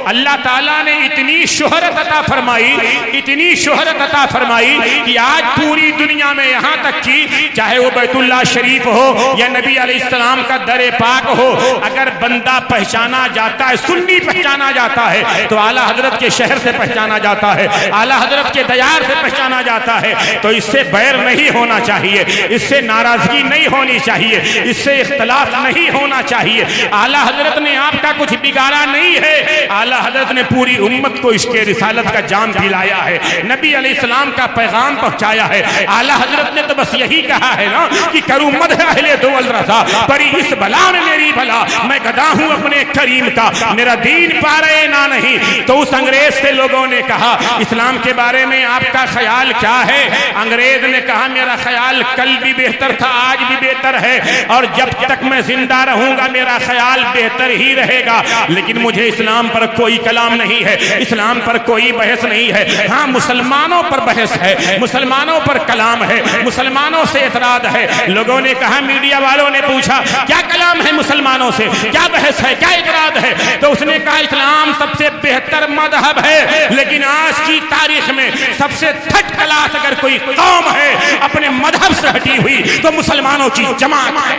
A: اللہ تعالیٰ نے اتنی شہرت عطا فرمائی، اتنی شہرت عطا فرمائی کہ آج پوری دنیا میں یہاں تک کہ چاہے وہ بیت اللہ شریف ہو یا نبی علیہ السلام کا در پاک ہو، اگر بندہ پہچانا جاتا ہے، سنی پہچانا جاتا ہے تو اعلیٰ حضرت کے شہر سے پہچانا جاتا ہے، اعلیٰ حضرت کے دیار سے پہچانا جاتا ہے۔ تو اس سے بیر نہیں ہونا چاہیے، اس سے ناراضگی نہیں ہونی چاہیے، اس سے اختلاف نہیں ہونا چاہیے۔ اعلیٰ حضرت نے آپ کا کچھ بگاڑا نہیں ہے، اعلیٰ حضرت نے پوری امت کو اس کے رسالت کا جام دلایا ہے، نبی علیہ السلام کا پیغام پہنچایا ہے۔ اعلیٰ حضرت نے تو بس یہی کہا ہے نا کہ کروں مدح اہل دول رضا، پری اس بلا میں میری بلا، میں گدا ہوں اپنے کریم کا، میرا دین پارے نہ نہیں۔ تو اس انگریز سے لوگوں نے کہا اسلام کے بارے میں آپ کا خیال کیا ہے؟ انگریز نے کہا میرا خیال کل بھی بہتر تھا، آج بھی بہتر ہے، اور جب تک میں زندہ رہوں گا میرا خیال بہتر ہی رہے گا، لیکن مجھے اسلام پر کوئی کلام نہیں ہے، اسلام پر کوئی بحث نہیں ہے۔ ہاں مسلمانوں پر بحث ہے، مسلمانوں پر کلام ہے، مسلمانوں سے اعتراض ہے۔ لوگوں نے کہا، میڈیا والوں نے پوچھا کیا کلام ہے مسلمانوں سے، کیا بحث ہے، کیا اعتراض ہے؟ تو اس نے کہا اسلام سب سے بہتر مذہب ہے، لیکن آج کی تاریخ میں سب سے تھرڈ کلاس اگر کوئی قوم ہے اپنے مذہب سے ہٹی ہوئی تو مسلمانوں کی جماعت ہے۔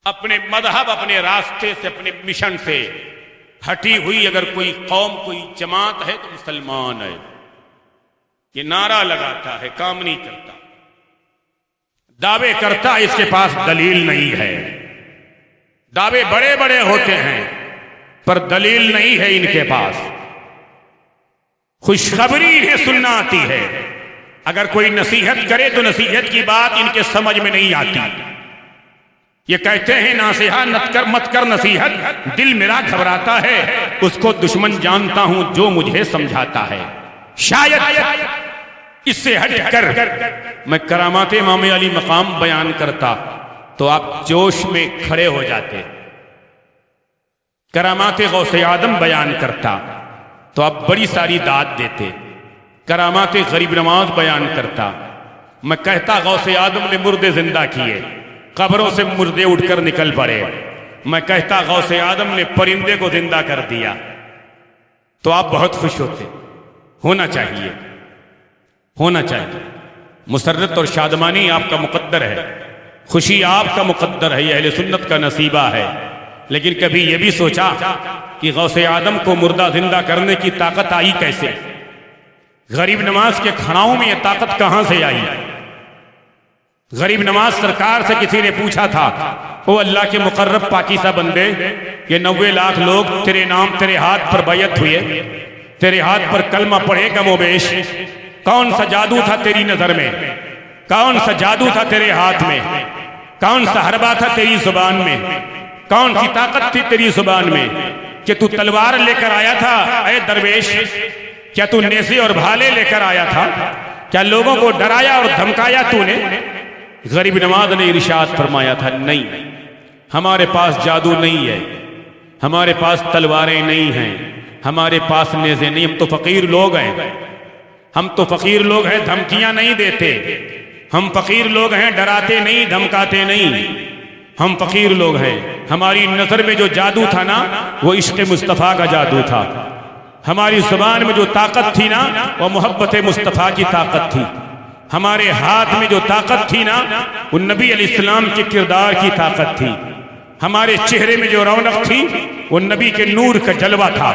A: اپنے مذہب، اپنے راستے سے، اپنے مشن سے ہٹی ہوئی اگر کوئی قوم، کوئی جماعت ہے تو مسلمان ہے۔ یہ نعرہ لگاتا ہے، کام نہیں کرتا، دعوے کرتا، اس کے پاس دلیل نہیں ہے۔ دعوے بڑے بڑے ہوتے ہیں پر دلیل نہیں ہے ان کے پاس، خوشخبری انہیں سننا آتی ہے، اگر کوئی نصیحت کرے تو نصیحت کی بات ان کے سمجھ میں نہیں آتی، یہ کہتے ہیں ناصحہ مت کر نصیحت، دل میرا گھبراتا ہے، اس کو دشمن جانتا ہوں جو مجھے سمجھاتا ہے۔ شاید اس سے ہٹ کر میں کرامات امام علی مقام بیان کرتا تو آپ جوش میں کھڑے ہو جاتے، کرامات غوث آدم بیان کرتا تو آپ بڑی ساری داد دیتے، کرامات غریب نواز بیان کرتا، میں کہتا غوث آدم نے مردے زندہ کیے، قبروں سے مردے اٹھ کر نکل پڑے، میں کہتا غوث آدم نے پرندے کو زندہ کر دیا، تو آپ بہت خوش ہوتے۔ ہونا چاہیے مسرت اور شادمانی آپ کا مقدر ہے، خوشی آپ کا مقدر ہے، یہ اہل سنت کا نصیبہ ہے۔ لیکن کبھی یہ بھی سوچا کہ غوث آدم کو مردہ زندہ کرنے کی طاقت آئی کیسے؟ غریب نواز کے کھڑاؤں میں یہ طاقت کہاں سے آئی؟ غریب نواز سرکار سے کسی نے پوچھا تھا، او اللہ کے مقرب پاکیزہ بندے، یہ 90 لاکھ لوگ تیرے نام تیرے ہاتھ پر بیعت ہوئے، تیرے ہاتھ پر کلمہ پڑھے کم و بیش، کون سا جادو تھا تیری نظر میں؟ کون سا جادو تھا تیرے ہاتھ میں؟ کون سا حربہ تھا تیری زبان میں؟ کون سی طاقت تھی تیری زبان میں کہ تو تلوار لے کر آیا تھا اے درویش؟ کیا تو نیزے اور بھالے لے کر آیا تھا؟ کیا لوگوں کو ڈرایا اور دھمکایا تو نے؟ غریب نواز نے ارشاد فرمایا تھا، نہیں، ہمارے پاس جادو نہیں ہے، ہمارے پاس تلواریں نہیں ہیں، ہمارے پاس نیزے نہیں، ہم تو فقیر لوگ ہیں، ہم تو فقیر لوگ ہیں، دھمکیاں نہیں دیتے، ہم فقیر لوگ ہیں، ڈراتے نہیں، دھمکاتے نہیں، ہم فقیر لوگ ہیں۔ ہماری نظر میں جو جادو تھا نا وہ عشق مصطفیٰ کا جادو تھا، ہماری زبان میں جو طاقت تھی نا وہ محبت مصطفیٰ کی طاقت تھی، ہمارے ہاتھ میں جو طاقت تھی نا وہ نبی علیہ السلام کے کردار کی طاقت تھی، ہمارے چہرے میں جو رونق تھی وہ نبی کے نور کا جلوہ تھا،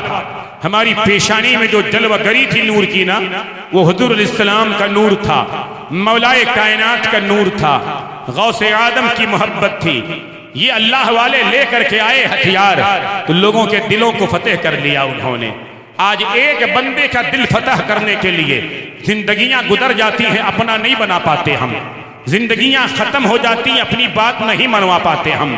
A: ہماری پیشانی میں جو جلوہ گری تھی نور کی نا وہ حضور علیہ السلام کا نور تھا، مولائے کائنات کا نور تھا، غوث آدم کی محبت تھی۔ یہ اللہ والے لے کر کے آئے ہتھیار تو لوگوں کے دلوں کو فتح کر لیا انہوں نے۔ آج ایک بندے کا دل فتح کرنے کے لیے زندگیاں گزر جاتی ہیں، اپنا نہیں بنا پاتے ہم، زندگیاں ختم ہو جاتی ہیں، اپنی بات نہیں منوا پاتے ہم،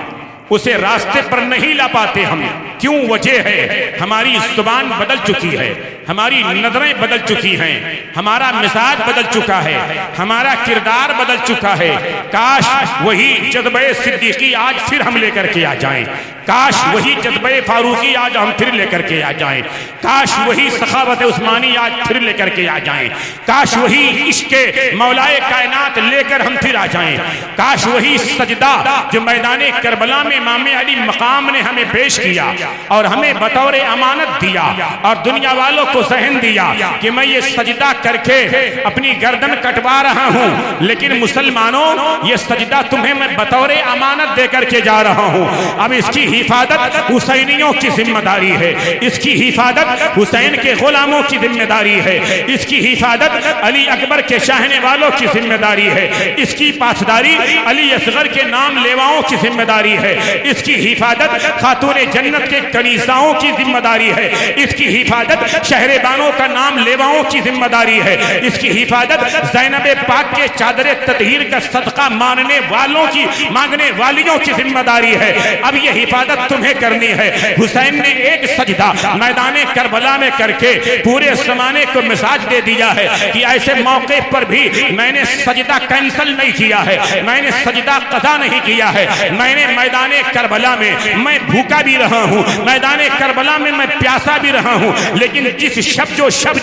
A: اسے راستے پر نہیں لا پاتے ہم۔ کیوں؟ وجہ ہے ہماری زبان بدل چکی ہے، ہماری نظریں بدل چکی ہیں، ہمارا مزاج بدل چکا ہے، ہمارا کردار بدل چکا ہے۔ کاش وہی جذبہ صدیقی آج پھر ہم لے کر کے آ جائیں، کاش وہی جذبہ فاروقی آج ہم پھر لے کر کے آ جائیں، کاش وہی سخاوت عثمانی آج پھر لے کر کے آ جائیں، کاش وہی عشق مولائے کائنات لے کر ہم پھر آ جائیں، کاش وہی سجدہ جو میدان کربلا میں امام علی مقام نے ہمیں پیش کیا اور ہمیں بطور امانت دیا اور دنیا والوں کو ذہن دیا کہ میں یہ سجدہ کر کے اپنی گردن کٹوا رہا ہوں، لیکن مسلمانوں یہ سجدہ تمہیں میں بطور امانت دے کر کے جا رہا ہوں۔ اب اس کی حفاظت حسینیوں کی ذمہ داری ہے، اس کی حفاظت حسین کے غلاموں کی ذمہ داری ہے، اس کی حفاظت علی اکبر کے چاہنے والوں کی ذمہ داری ہے، اس کی پاسداری علی اصغر کے نام لیواؤں کی ذمہ داری ہے، اس کی حفاظت خاتون جنت کے کنیزاؤں کی ذمہ داری ہے، اس کی حفاظت شہر بانوں کا نام لیواؤں کی ذمہ داری ہے، اس کی حفاظت زینب پاک کے چادر تطہیر کا صدقہ مانگنے والیوں کی ذمہ داری ہے۔ اب یہ حفاظت تمہیں کرنی ہے۔ حسین نے ایک سجدہ میدان کربلا میں کر کے پورے زمانے کو مساج دے دیا ہے کہ ایسے موقع پر بھی میں نے سجدہ کینسل نہیں کیا ہے، میں نے سجدہ قضا نہیں کیا ہے، میں نے میدان کربلا میں میں بھوکا بھی رہا ہوں، میدان کربلا میں میں پیاسا بھی رہا ہوں، لیکن جس شب جو شب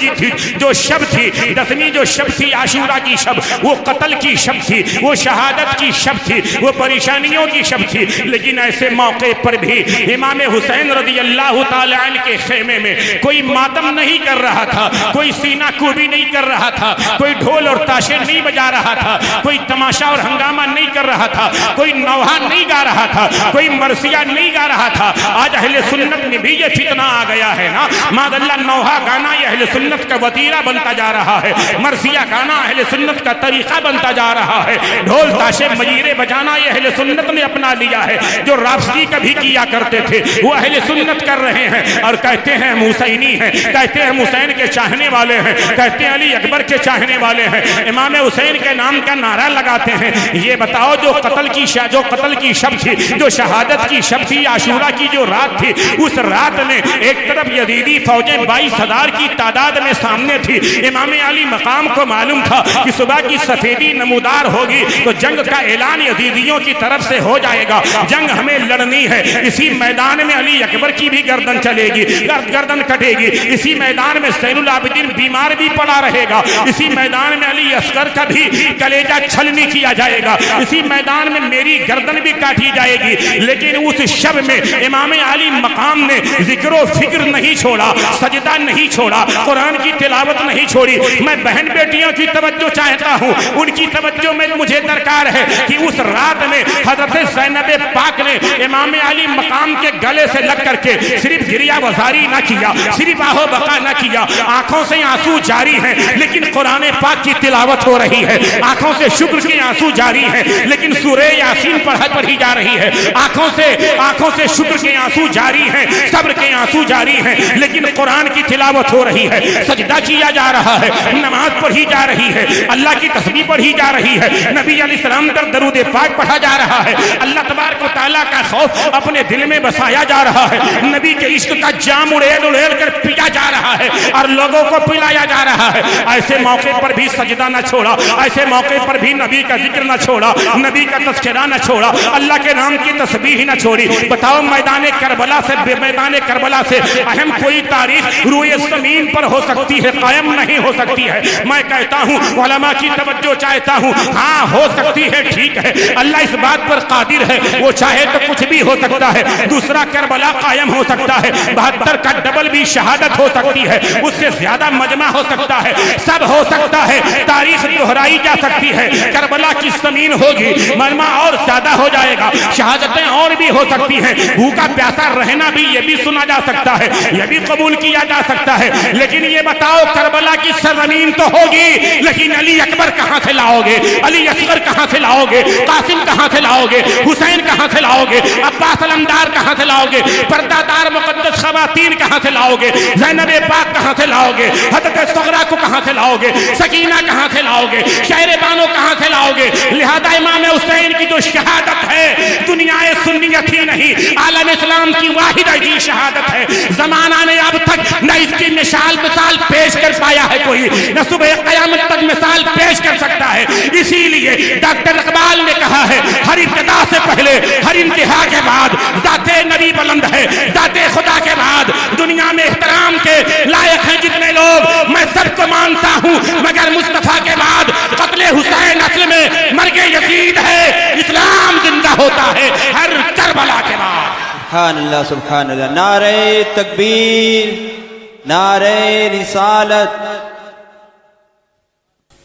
A: تھی 10ویں جو شب تھی عاشورہ کی شب، وہ قتل کی شب تھی، وہ شہادت کی شب تھی، وہ پریشانیوں کی شب تھی، لیکن ایسے موقع پر بھی امام حسین رضی اللہ تعالی عنہ کے خیمے میں کوئی ماتم نہیں کر رہا تھا، کوئی سینہ کوبی نہیں کر رہا تھا، کوئی ڈھول اور تاشے نہیں بجا رہا تھا، کوئی تماشا اور ہنگامہ نہیں کر رہا تھا، کوئی نوحہ نہیں گا رہا تھا، کوئی مرثیہ نہیں گا رہا تھا۔ آج اہل سنت میں بھی یہ فتنہ آ گیا ہے نا، ماد اللہ نوحہ گانا یہ اہل سنت کا وتیرہ بنتا جا رہا ہے، مرثیہ گانا اہل سنت کا طریقہ بنتا جا رہا ہے، ڈھول تاشے مجیرے بجانا یہ اہل سنت نے اپنا لیا ہے۔ جو رافضی کبھی کیا کرتے تھے وہ اہل سنت کر رہے ہیں، اور کہتے ہیں ہم حسینی ہیں، کہتے ہیں حسین کے چاہنے والے ہیں، کہتے ہیں علی اکبر کے چاہنے والے ہیں، امام حسین کے نام کا نعرہ لگاتے ہیں۔ یہ بتاؤ جو قتل کی شب تھی، جو شہادت کی شب تھی، عاشورہ کی جو رات تھی، اس رات میں ایک طرف یزیدی فوجیں 22,000 کی تعداد میں سامنے تھی، امام علی مقام کو معلوم تھا کہ صبح کی سفیدی نمودار ہوگی تو جنگ کا اعلان یزیدیوں کی طرف سے ہو جائے گا، جنگ ہمیں لڑنی ہے۔ اسی میدان میں علی اکبر کی بھی گردن چلے گی، گردن کٹے گی، اسی میدان میں زین العابدین بیمار بھی پڑا رہے گا، اسی میدان میں علی اصغر کا بھی کلیجہ چھلنی کیا جائے گا، اسی میدان میں میری گردن بھی کاٹی جائے گی۔ لیکن اس شب میں امام علی مقام نے ذکر و فکر نہیں چھوڑا، سجدہ نہیں چھوڑا، قرآن کی تلاوت نہیں چھوڑی۔ میں بہن بیٹیوں کی توجہ چاہتا ہوں، ان کی توجہ میں مجھے درکار ہے کہ اس رات میں حضرت زینب پاک نے امام علی مقام کے گلے سے لگ کر کے صرف گریہ وزاری نہ کیا، صرف آہو بقا نہ کیا، آنکھوں سے آنسو جاری ہیں لیکن قرآن پاک کی تلاوت ہو رہی ہے، آنکھوں سے شکر کے آنسو جاری ہیں لیکن سورہ یاسین پڑھی جا رہی ہے، آنکھوں سے شکر کے آنسو جاری ہیں، صبر کے آنسو جاری ہیں لیکن قرآن کی تلاوت ہو رہی ہے، سجدہ کیا جا رہا ہے، نماز پڑھی جا رہی ہے، اللہ کی تسبیح پڑھی جا رہی ہے، نبی علیہ السلام پر درود پاک پڑھا جا رہا ہے، اللہ تبارک و تعالیٰ کا خوف اپنے دل میں بسایا جا رہا ہے، نبی کے عشق کا جام اڑیل کر پیا جا رہا ہے اور لوگوں کو پلایا جا رہا ہے۔ ایسے موقع پر بھی سجدہ نہ چھوڑا، ایسے موقع پر بھی نبی کا ذکر نہ چھوڑا، نبی کا تذکرہ نہ چھوڑا، اللہ کے نام کی تسبیح نہ چھوڑی۔ بتاؤ میدان کربلا سے اہم کوئی تاریخ روئے زمین پر ہو سکتی ہے؟ قائم نہیں ہو سکتی ہے۔ میں کہتا ہوں علماء کی توجہ چاہتا ہوں، ہاں ہو سکتی ہے، ٹھیک ہے، اللہ اس بات پر قادر ہے، وہ چاہے تو کچھ بھی ہو سکتا ہے، دوسرا کربلا قائم ہو سکتا ہے، 72 کا ڈبل بھی شہادت ہو سکتی ہے، اس سے زیادہ مجمع ہو سکتا ہے، سب ہو سکتا ہے، تاریخ دہرائی جا سکتی ہے، کربلا کی زمین ہوگی، مجمع اور زیادہ ہو جائے گا، شہادتیں اور بھی ہو سکتی ہیں، بھوکا پیاسا رہنا بھی یہ بھی سنا جا سکتا ہے، یہ بھی قبول کیا جا سکتا ہے۔ لیکن یہ بتاؤ کربلا کی سرزمین تو ہوگی لیکن علی اکبر کہاں سے لاؤ گے؟ علی اصغر کہاں سے لاؤ گے؟ قاسم کہاں سے لاؤ گے؟ حسین کہاں سے لاؤ گے؟ عباس علمدار کہاں سے لاؤ گے؟ پردہ دار مقدس خواتین کہاں سے لاؤ گے؟ زینب پاک کہاں سے لاؤ گے؟ حضرت صغرا کو کہاں سے لاؤ گے؟ سکینہ کہاں سے لاؤ گے؟ شہر بانو کہاں سے لاؤ گے؟ لہذا امام حسین کی جو شہادت ہے دنیا سنیت ہی نہیں، عالم اسلام کی واحد عجیب شہادت ہے، زمانہ نے اب تک نہ اس کی مثال پیش کر پایا ہے کوئی، نہ صبح قیامت تک مثال پیش کر سکتا ہے۔ اسی لیے ڈاکٹر اقبال نے کہا ہے ہر ابتدا سے پہلے ہر انتہا کے بعد ذات نبی بلند ہے، ذات خدا کے بعد دنیا میں احترام کے لائق ہیں جتنے لوگ، میں سب کو مانتا ہوں مگر مصطفیٰ کے بعد قتل حسین اصل میں مرگ یزید ہے، اسلام زندہ ہوتا ہے ہر کربلا کے بعد۔
C: سبحان اللہ سبحان اللہ، نعرہ تکبیر، نعرہ رسالت۔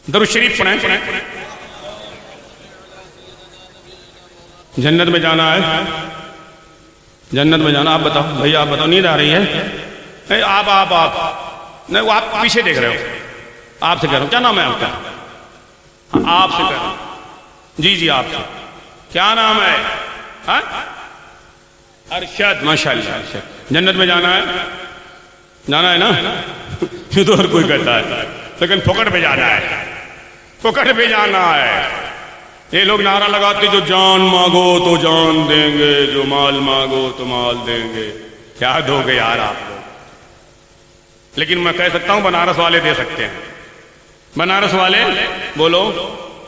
A: درود شریف پڑھیں۔ جنت میں جانا ہے، جنت میں جانا، آپ بتاؤ بھائی، آپ بتاؤ، نیند آ رہی ہے؟ نہیں آپ نہیں، وہ آپ پیچھے دیکھ رہے ہو، آپ سے کہہ رہا ہوں، کیا نام ہے آپ کا؟ آپ سے کہہ رہا ہوں، جی آپ سے، کیا نام ہے؟ ہاں ارشد، ماشاءاللہ ارشد۔ جنت میں جانا ہے نا؟ یہ تو ہر کوئی کہتا ہے لیکن پھوکٹ پہ جانا ہے، پھوکٹ پہ جانا ہے۔ یہ لوگ نعرہ لگاتے جو جان مانگو تو جان دیں گے، جو مال مانگو تو مال دیں گے، کیا دو گے یار آپ لوگ؟ لیکن میں کہہ سکتا ہوں بنارس والے دے سکتے ہیں، بنارس والے بولو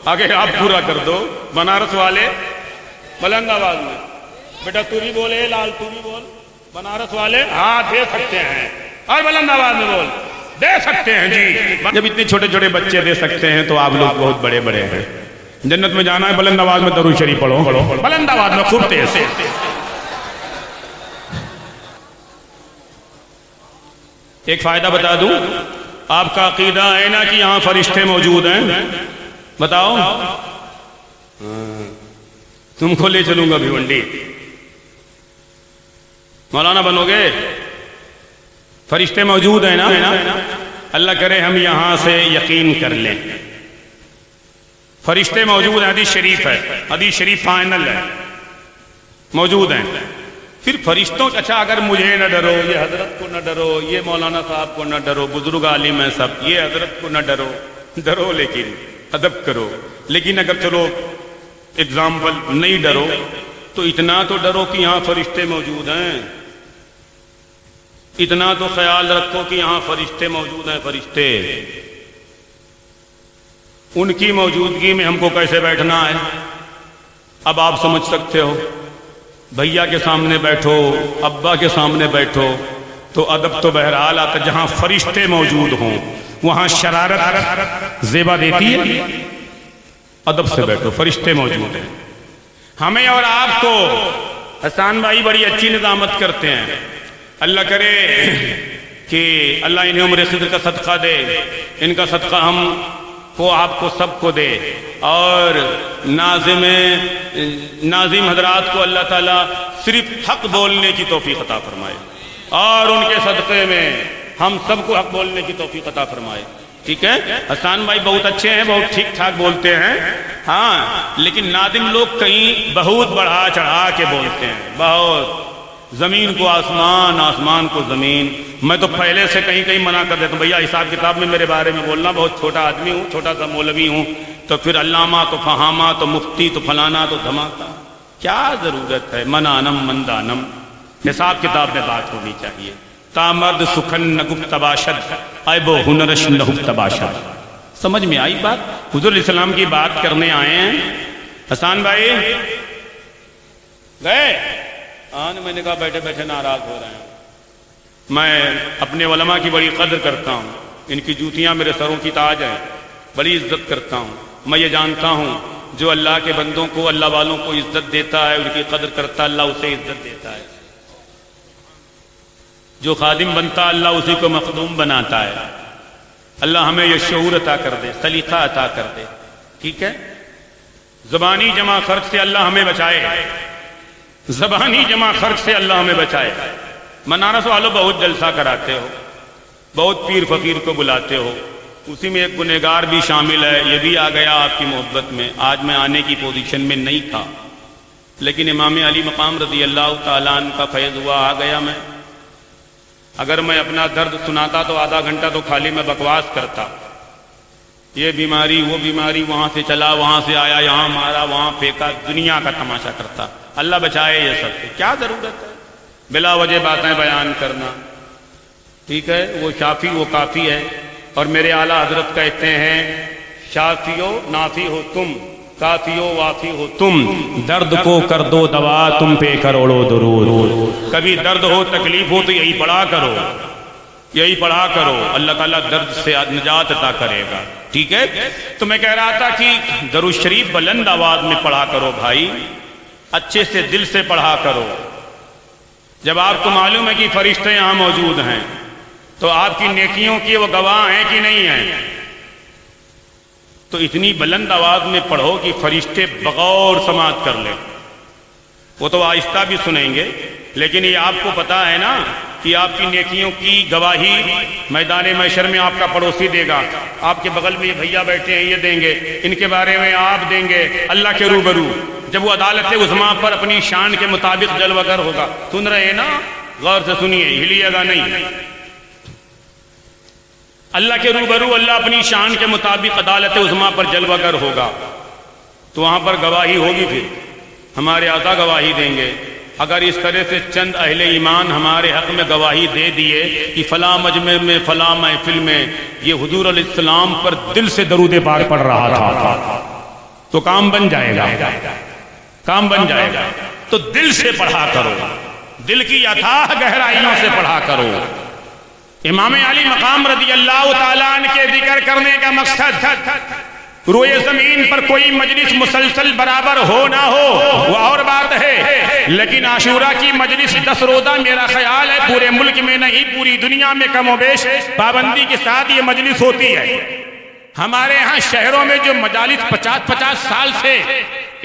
A: آگے، آپ پورا کر دو، بنارس والے بلند آواز میں، بیٹا تو بھی بولے، لال تو بھی بول، بنارس والے ہاں دے سکتے ہیں، اور بلند آواز میں بول، دے سکتے ہیں جی۔ جب اتنے چھوٹے چھوٹے بچے دے سکتے ہیں تو آپ لوگ بہت بڑے بڑے ہیں۔ جنت میں جانا ہے، بلند آواز میں درود شریف پڑھو، بلند آواز میں خوب تیز سے۔ ایک فائدہ بتا دوں، آپ کا عقیدہ ہے نا کہ یہاں فرشتے موجود ہیں؟ بتاؤ، تم کو لے چلوں گا بھیونڈی، مولانا بنو گے؟ فرشتے موجود ہیں نا؟ اللہ کرے ہم یہاں سے یقین کر لیں فرشتے موجود ہیں. حدیث شریف ہے، حدیث شریف فائنل ہے، موجود ہیں. پھر فرشتوں اچھا اگر مجھے نہ ڈرو، یہ حضرت کو نہ ڈرو، یہ مولانا صاحب کو نہ ڈرو، بزرگ عالم ہیں سب، یہ حضرت کو نہ ڈرو، ڈرو لیکن ادب کرو. لیکن اگر چلو اگزامپل نہیں ڈرو تو اتنا تو ڈرو کہ یہاں فرشتے موجود ہیں، اتنا تو خیال رکھو کہ یہاں فرشتے موجود ہیں. فرشتے ان کی موجودگی میں ہم کو کیسے بیٹھنا ہے اب آپ سمجھ سکتے ہو. بھیا کے سامنے بیٹھو، ابا کے سامنے بیٹھو تو ادب تو بہرحال آتا. جہاں فرشتے موجود ہوں وہاں شرارت زیبا دیتی ہے. ادب سے بیٹھو، فرشتے موجود ہیں. ہمیں اور آپ کو حسان بھائی بڑی اچھی نظامت کرتے ہیں. اللہ کرے کہ اللہ انہیں عمر خضر کا صدقہ دے، ان کا صدقہ ہم کو آپ کو سب کو دے. اور ناظم حضرات کو اللہ تعالیٰ صرف حق بولنے کی توفیق عطا فرمائے، اور ان کے صدقے میں ہم سب کو حق بولنے کی توفیق عطا فرمائے. ٹھیک ہے، حسان بھائی بہت اچھے ہیں، بہت ٹھیک ٹھاک بولتے ہیں، ہاں، لیکن نادم لوگ کہیں بہت بڑھا چڑھا کے بولتے ہیں، بہت زمین کو آسمان، آسمان کو زمین. میں تو پہلے سے کہیں کہیں منع کر دیتا ہوں، بھیا حساب کتاب میں میرے بارے میں بولنا، بہت چھوٹا آدمی ہوں، چھوٹا سا مولوی ہوں، تو پھر علامہ تو فہامہ تو مفتی تو فلانا تو دھماکہ، کیا ضرورت ہے؟ من آنم من دانم، حساب کتاب میں بات ہونی چاہیے. تامرد سخن نگفت باشد عیب و ہنرش نہفت باشد. سمجھ میں آئی بات؟ حضور علیہ السلام کی بات کرنے آئے ہیں. حسان بھائی گئے؟ میں نے کہا بیٹھے بیٹھے ناراض ہو رہے ہیں. میں اپنے علماء کی بڑی قدر کرتا ہوں، ان کی جوتیاں میرے سروں کی تاج ہیں، بڑی عزت کرتا ہوں. میں یہ جانتا ہوں جو اللہ کے بندوں کو، اللہ والوں کو عزت دیتا ہے، ان کی قدر کرتا ہے، اللہ اسے عزت دیتا ہے. جو خادم بنتا اللہ اسی کو مخدوم بناتا ہے. اللہ ہمیں یہ شعور عطا کر دے، سلیقہ عطا کر دے. ٹھیک ہے، زبانی جمع خرچ سے اللہ ہمیں بچائے، زبانی جمع خرچ سے اللہ ہمیں بچائے. منارس والوں بہت جلسہ کراتے ہو، بہت پیر فقیر کو بلاتے ہو، اسی میں ایک گنہگار بھی شامل ہے، یہ بھی آ گیا آپ کی محبت میں. آج میں آنے کی پوزیشن میں نہیں تھا، لیکن امام علی مقام رضی اللہ تعالیٰ عنہ کا فیض ہوا، آ گیا میں. اگر میں اپنا درد سناتا تو آدھا گھنٹہ تو خالی میں بکواس کرتا، یہ بیماری وہ بیماری، وہاں سے چلا وہاں سے آیا، یہاں مارا وہاں پھینکا، دنیا کا تماشا کرتا. اللہ بچائے یہ سب سے. کیا ضرورت ہے بلا وجہ باتیں بیان کرنا؟ ٹھیک ہے، وہ شافی وہ کافی ہے. اور میرے اعلیٰ حضرت کہتے ہیں شافی و نافی ہو تم، کافی و وافی ہو تم، درد کو کر دو دوا تم پہ کروڑو درود. کبھی درد ہو تکلیف ہو تو یہی پڑھا کرو، یہی پڑھا کرو، اللہ تعالیٰ درد سے نجات عطا کرے گا. ٹھیک ہے، تو میں کہہ رہا تھا کہ درود شریف بلند آواز میں پڑھا کرو بھائی، اچھے سے دل سے پڑھا کرو. جب آپ کو معلوم ہے کہ فرشتے یہاں موجود ہیں تو آپ کی نیکیوں کی وہ گواہ ہیں کہ نہیں ہیں؟ تو اتنی بلند آواز میں پڑھو کہ فرشتے بغور سماعت کر لیں. وہ تو آہستہ بھی سنیں گے، لیکن یہ آپ کو پتا ہے نا کہ آپ کی نیکیوں کی گواہی میدان محشر میں آپ کا پڑوسی دے گا. آپ کے بغل میں یہ بھیا بیٹھے ہیں، یہ دیں گے، ان کے بارے میں آپ دیں گے اللہ کے روبرو، جب وہ عدالت عظمیٰ پر اپنی شان کے مطابق جلوہ گر ہوگا. سن رہے ہیں نا؟ غور سے سنیے، ہلیے گا نہیں. اللہ کے روبرو اللہ اپنی شان کے مطابق عدالت عظمیٰ پر جلوہ گر ہوگا، تو وہاں پر گواہی ہوگی. پھر ہمارے آقا گواہی دیں گے. اگر اس طرح سے چند اہل ایمان ہمارے حق میں گواہی دے دیے کہ فلاں مجمع میں فلاں محفل میں یہ حضور علیہ السلام پر دل سے درود پاک پڑھ رہا تھا، تو کام بن جائے گا، کام بن جائے گا. تو دل سے پڑھا کرو، دل کی اتھاہ گہرائیوں سے پڑھا کرو. امام علی مقام رضی اللہ تعالیٰ عنہ کے ذکر کرنے کا مقصد روئے زمین پر کوئی مجلس مسلسل برابر ہو نہ ہو وہ اور بات ہے، لیکن عاشورہ کی مجلس 10 روزہ میرا خیال ہے پورے ملک میں نہیں پوری دنیا میں کم و بیش پابندی کے ساتھ یہ مجلس ہوتی ہے. ہمارے ہاں شہروں میں جو مجالس 50 سال سے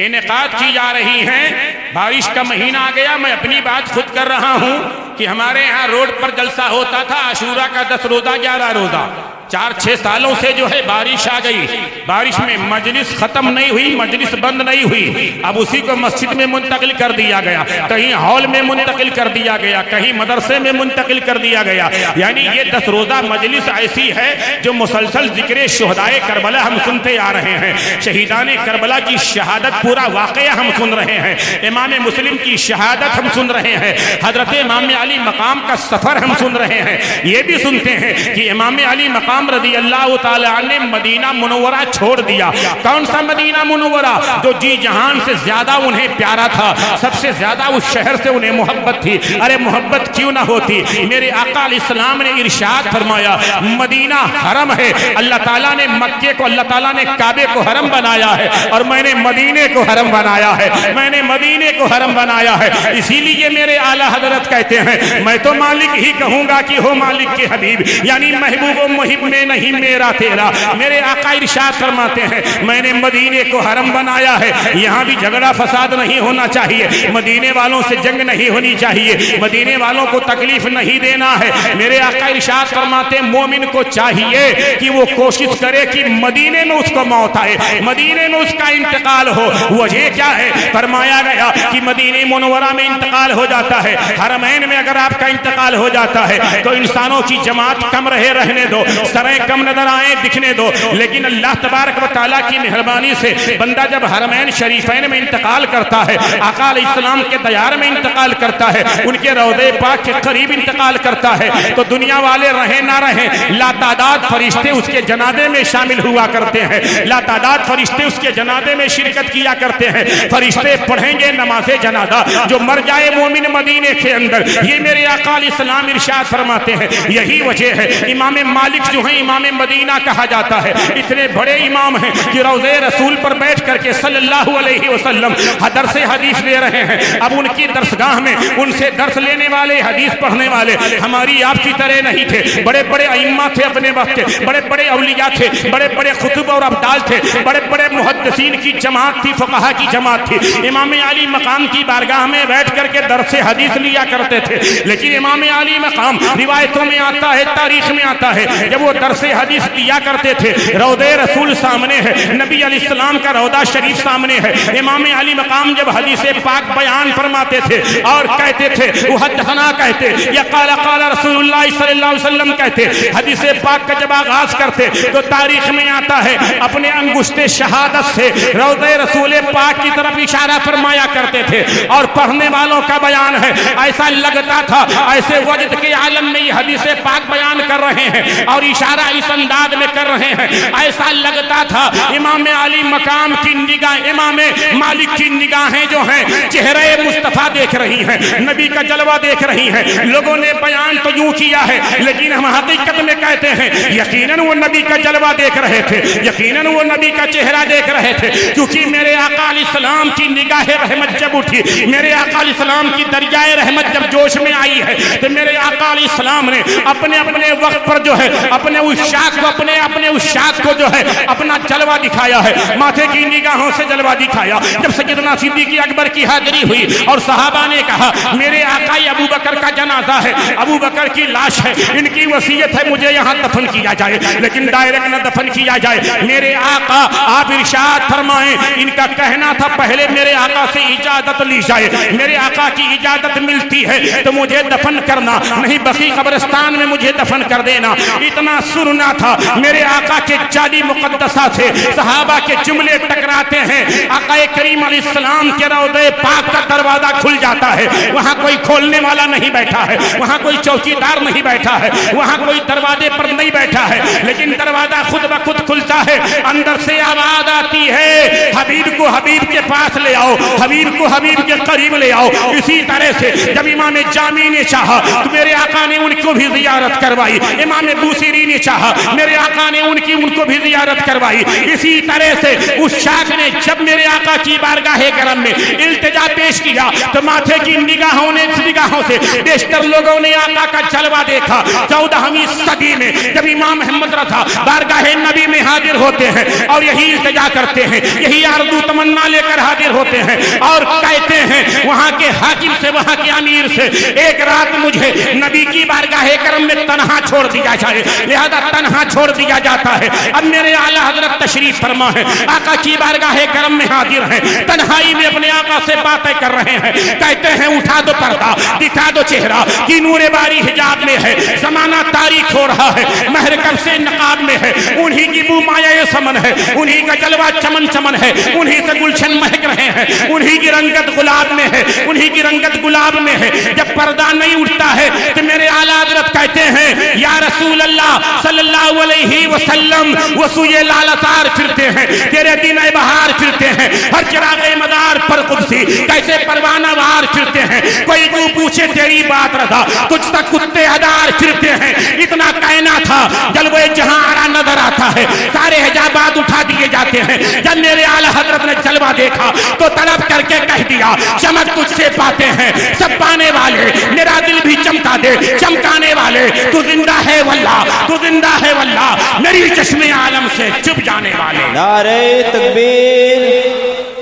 A: انعقاد کی جا رہی ہیں، بارش کا مہینہ آ گیا، میں اپنی بات خود کر رہا ہوں، کہ ہمارے یہاں روڈ پر جلسہ ہوتا تھا عاشورہ کا 10 روزہ 11 روزہ، 4-6 سالوں سے جو ہے بارش آ گئی، بارش میں مجلس ختم نہیں ہوئی، مجلس بند نہیں ہوئی، اب اسی کو مسجد میں منتقل کر دیا گیا، کہیں ہال میں منتقل کر دیا گیا، کہیں مدرسے میں منتقل کر دیا گیا۔ یعنی یہ 10 روزہ مجلس ایسی ہے جو مسلسل ذکر شہدائے کربلا ہم سنتے آ رہے ہیں، شہیدان کربلا کی شہادت پورا واقعہ ہم سن رہے ہیں، امام مسلم کی شہادت ہم سن رہے ہیں، حضرت امام علی مقام کا سفر ہم سن رہے ہیں، یہ بھی سنتے ہیں کہ امام علی مقام رضی اللہ تعالی عنہ نے مدینہ منورہ چھوڑ دیا۔ کون سا مدینہ منورہ؟ جو جی جہان سے زیادہ انہیں پیارا تھا، سب سے زیادہ اس شہر سے انہیں محبت تھی۔ ارے محبت کیوں نہ ہوتی؟ میرے آقا علیہ السلام نے ارشاد فرمایا مدینہ حرم ہے، اللہ تعالیٰ نے مکے کو، اللہ تعالیٰ نے کعبے کو حرم بنایا ہے اور میں نے مدینے کو حرم بنایا ہے، میں نے مدینے کو حرم بنایا ہے۔ اسی لیے میرے اعلیٰ حضرت کہتے ہیں میں تو مالک ہی کہوں گا کہ ہو مالک کے حبیب، یعنی محبوب و محب میں نہیں میرا تیرا۔ میرے آقا ارشاد فرماتے ہیں میں نے مدینے کو حرم بنایا ہے، یہاں بھی جھگڑا فساد نہیں ہونا چاہیے، مدینے والوں سے جنگ نہیں ہونی چاہیے، مدینے والوں کو تکلیف نہیں دینا ہے۔ میرے آقا ارشاد فرماتے ہیں مومن کو چاہیے کہ وہ کوشش کرے کہ مدینے میں اس کو موت آئے، مدینے میں اس کا انتقال ہو۔ وجہ کیا ہے؟ فرمایا گیا کہ مدینہ منورہ میں انتقال ہو جاتا ہے، حرمین میں اگر آپ کا انتقال ہو جاتا ہے تو انسانوں کی جماعت کم رہنے دو، سریں کم نظر آئیں دکھنے دو، لیکن اللہ تبارک و تعالیٰ کی مہربانی سے بندہ جب حرمین شریفین میں انتقال کرتا ہے، آقا علیہ السلام کے دیار میں انتقال کرتا ہے، ان کے روضے پاک کے قریب انتقال کرتا ہے، تو دنیا والے رہیں نہ رہیں لا تعداد فرشتے اس کے جنازے میں شامل ہوا کرتے ہیں، لا تعداد فرشتے اس کے جنازے میں شرکت کیا کرتے ہیں، فرشتے پڑھیں گے نماز جنازہ جو مر جائے مومن مدینے کے اندر۔ یہ میرے آقا علیہ السلام ارشاد فرماتے ہیں یہی وجہ ہے امام مالک جو ہیں امام مدینہ کہا جاتا ہے، اتنے بڑے امام ہیں کہ روضے رسول پر بیٹھ کر کے صلی اللہ علیہ وسلم درس حدیث لے رہے ہیں۔ اب ان کی درسگاہ میں ان سے درس لینے والے، حدیث پڑھنے والے ہماری آپ کی طرح نہیں تھے، بڑے بڑے ائمہ تھے اپنے وقت کے، بڑے بڑے اولیاء تھے، بڑے بڑے خطب اور ابدال تھے، بڑے بڑے محدثین کی جماعت تھی، فقہا کی جماعت تھی۔ امام علی مقام کی بارگاہ میں بیٹھ کر کے درس حدیث لیا کرتے تھے، لیکن امام علی مقام روایتوں میں آتا ہے، تاریخ میں آتا ہے، جب وہ درس حدیث دیا کرتے تھے روضہ رسول سامنے ہے، نبی علیہ السلام کا روضہ شریف سامنے ہے، امام علی مقام جب حدیث پاک بیان فرماتے تھے اور کہتے تھے حدثنا کہتے یا قال قال رسول اللہ صلی اللہ علیہ وسلم کہتے، حدیث پاک کا جب آغاز کرتے تو تاریخ میں آتا ہے اپنے انگشت شہادت سے روضہ رسول پاک کی طرف اشارہ فرمایا کرتے تھے، اور پڑھنے والوں کا بیان ہے ایسا لگتا تھا ایسے وجد کے عالم میں یہ حدیث پاک بیان کر رہے ہیں اور اشارہ اس انداز میں کر رہے ہیں، ایسا لگتا تھا امام علی مقام کی نگاہ، امام مالک کی نگاہیں جو ہیں چہرہ مصطفیٰ دیکھ رہی ہیں، نبی کا جلوہ دیکھ رہی ہیں۔ لوگوں نے بیان تو یوں کیا ہے لیکن ہم حقیقت میں کہتے ہیں یقیناً وہ نبی کا جلوہ دیکھ رہے تھے، یقیناً وہ نبی کا چہرہ دیکھ رہے تھے، کیونکہ میرے آقا علیہ السلام کی نگاہ رحمت جب اٹھی، میرے آقا علیہ السلام کی دریائے رحمت جب جوش میں آئی ہے تو میرے آقا علیہ السلام نے اپنے اپنے وقت پر جو ہے اپنے اس شاک کو جو ہے اپنا جلوہ دکھایا ہے، ماتھے کی نگاہوں سے جلوہ دکھایا۔ جب سیدنا صدیق اکبر کی حاضری ہوئی اور صحابہ نے کہا میرے آقا ابو بکر کا جنازہ ہے، ابو بکر کی لاش ہے، ان کی وصیت ہے مجھے یہاں دفن کیا جائے، لیکن ڈائریکٹ نہ دفن کیا جائے۔ میرے آقا آپ ارشاد فرمائیں، ان کا کہنا تھا پہلے میرے آقا سے اجازت لی جائے، میرے آقا کی اجازت ملتی ہے تو مجھے دفن کرنا، نہیں بقیع قبرستان میں مجھے دفن کر دینا۔ اتنا سننا تھا میرے آقا کے جادی مقدسہ سے صحابہ کے جملے ٹکراتے ہیں، آقا کریم علیہ السلام کے روضہ پاک کا دروازہ کھل جاتا ہے، وہاں کوئی کھولنے والا نہیں بیٹھا ہے، وہاں کوئی چوکیدار نہیں بیٹھا ہے، وہاں کوئی دروازے پر نہیں بیٹھا ہے، لیکن دروازہ خود بخود کھلتا ہے، اندر سے آواز آتی ہے حبیب کو حبیب کے پاس لے آؤ، حبیب کو حبیب کے قریب لے آؤ۔ اسی طرح سے جب امام جامی نے چاہا تو میرے آقا نے ان کو بھی زیارت کروائی، امام بوسیری نے چاہا میرے آقا نے ان کو بھی زیارت کروائی۔ اسی طرح سے اس شاخ نے جب میرے آقا کی بارگاہ کرم میں التجا پیش کیا تو ماتھے کی نگاہوں نے نگاہوں سے بیشتر لوگوں نے آقا کا جلوہ دیکھا 14ویں صدی میں جب امام محمد رضا بارگاہ نبی میں حاضر ہوتے ہیں اور یہی التجا کرتے ہیں, یہی آرزو تمنا لے کر حاضر ہوتے ہیں اور کہتے ہیں وہاں کے حاکم سے, وہاں کے امیر سے, ایک رات مجھے نبی کی بارگاہ کرم میں تنہا چھوڑ دیا جائے, لہذا تنہا چھوڑ دیا جاتا ہے. اب میرے اعلیٰ حضرت تشریف فرما ہے, آقا کی بارگاہ کرم میں حاضر ہیں, تنہائی میں اپنے آقا سے باتیں کر رہے ہیں. کہتے ہیں اٹھا دو پردہ, دکھا دو چہرہ کی نور باری حجاب میں ہے, زمانہ تاریخ ہو رہا ہے, مہر کب سے نقاب میں ہے, انہی کی بو مایہ سمن ہے, انہی کا جلوہ چمن چمن ہے, انہی سے گلشن مہک رہے ہیں, انہی کی رنگت گلاب میں ہے, انہی کی رنگت گلاب میں ہے. جب پردہ نہیں اٹھتا ہے تو میرے اعلیٰ حضرت کہتے ہیں یا رسول اللہ صلی اللہ علیہ وسلم وہ سوئے لالتار پھرتے ہیں, تیرے دن بہار پھرتے ہیں, ہر چراغ مدار پر قدسی کیسے پروانہ وار پھرتے ہیں. کوئی کو پوچھے تیری بات رضا, تجھ تک کتے ہزار پھرتے ہیں. اتنا کائنا تھا جلوہ جہاں آرا نظر آتا ہے, سارے حجابات اٹھا دیے جاتے ہیں. جب میرے اعلیٰ حضرت نے جلوہ دیکھا تو طلب کر کے کہہ دیا چمک تجھ سے پاتے ہیں سب پانے والے, میرا دل بھی چمکا دے چمکانے والے, تو زندہ ہے واللہ, تو زندہ ہے واللہ, میری چشم عالم سے چپ جانے والے.
C: نعرہ تکبیر,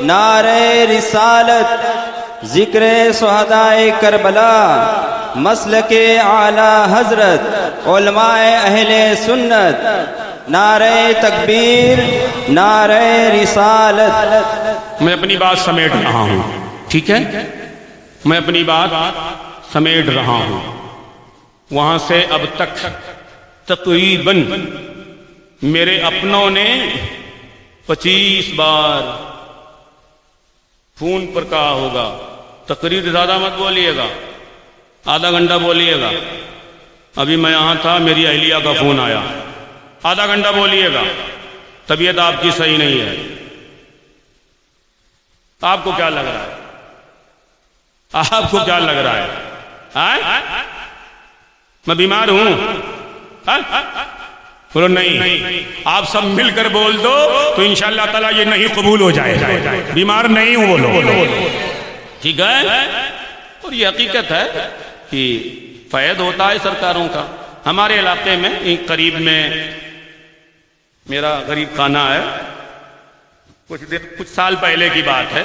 C: نعرہ رسالت, ذکر شہدائے کربلا, مسلک اعلیٰ حضرت, علماء اہل سنت. نعرہ تکبیر, نعرہ رسالت.
A: میں اپنی بات سمیٹ رہا ہوں, ٹھیک ہے, میں اپنی بات سمیٹ رہا ہوں. وہاں سے اب تک تقریباً میرے اپنوں نے 25 بار فون پر کہا ہوگا. تقریر زیادہ مت بولیے گا, آدھا گھنٹہ بولیے گا. ابھی میں یہاں تھا, میری اہلیہ کا فون آیا, آدھا گھنٹہ بولیے گا, طبیعت آپ کی صحیح نہیں ہے. آپ کو کیا لگ رہا ہے, آپ کو کیا لگ رہا ہے, میں بیمار ہوں؟ بولو نہیں, آپ سب مل کر بول دو تو انشاءاللہ تعالیٰ یہ نہیں قبول ہو جائے. بیمار نہیں ہوں بولو, ٹھیک ہے. اور یہ حقیقت ہے کہ فیض ہوتا ہے سرکاروں کا. ہمارے علاقے میں قریب میں میرا غریب خانہ ہے, کچھ سال پہلے کی بات ہے.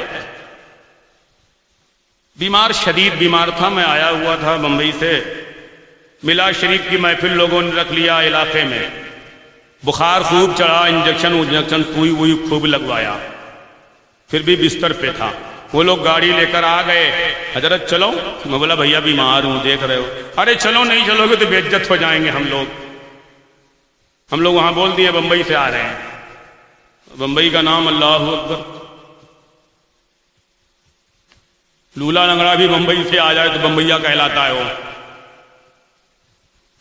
A: بیمار, شدید بیمار تھا, میں آیا ہوا تھا بمبئی سے, ملا شریف کی محفل لوگوں نے رکھ لیا علاقے میں, بخار خوب چڑھا, انجیکشن سوئی ہوئی خوب لگوایا, پھر بھی بستر پہ تھا. وہ لوگ گاڑی لے کر آ گئے, حضرت چلو. میں بولا بھیا بیمار ہوں, دیکھ رہے ہو. ارے چلو, نہیں چلو گے تو بے عزت ہو جائیں گے ہم لوگ وہاں بول دیے بمبئی سے آ رہے ہیں. بمبئی کا نام اللہ اکبر, لولا لنگڑا بھی بمبئی سے آ جائے تو بمبئیا کہلاتا ہے. وہ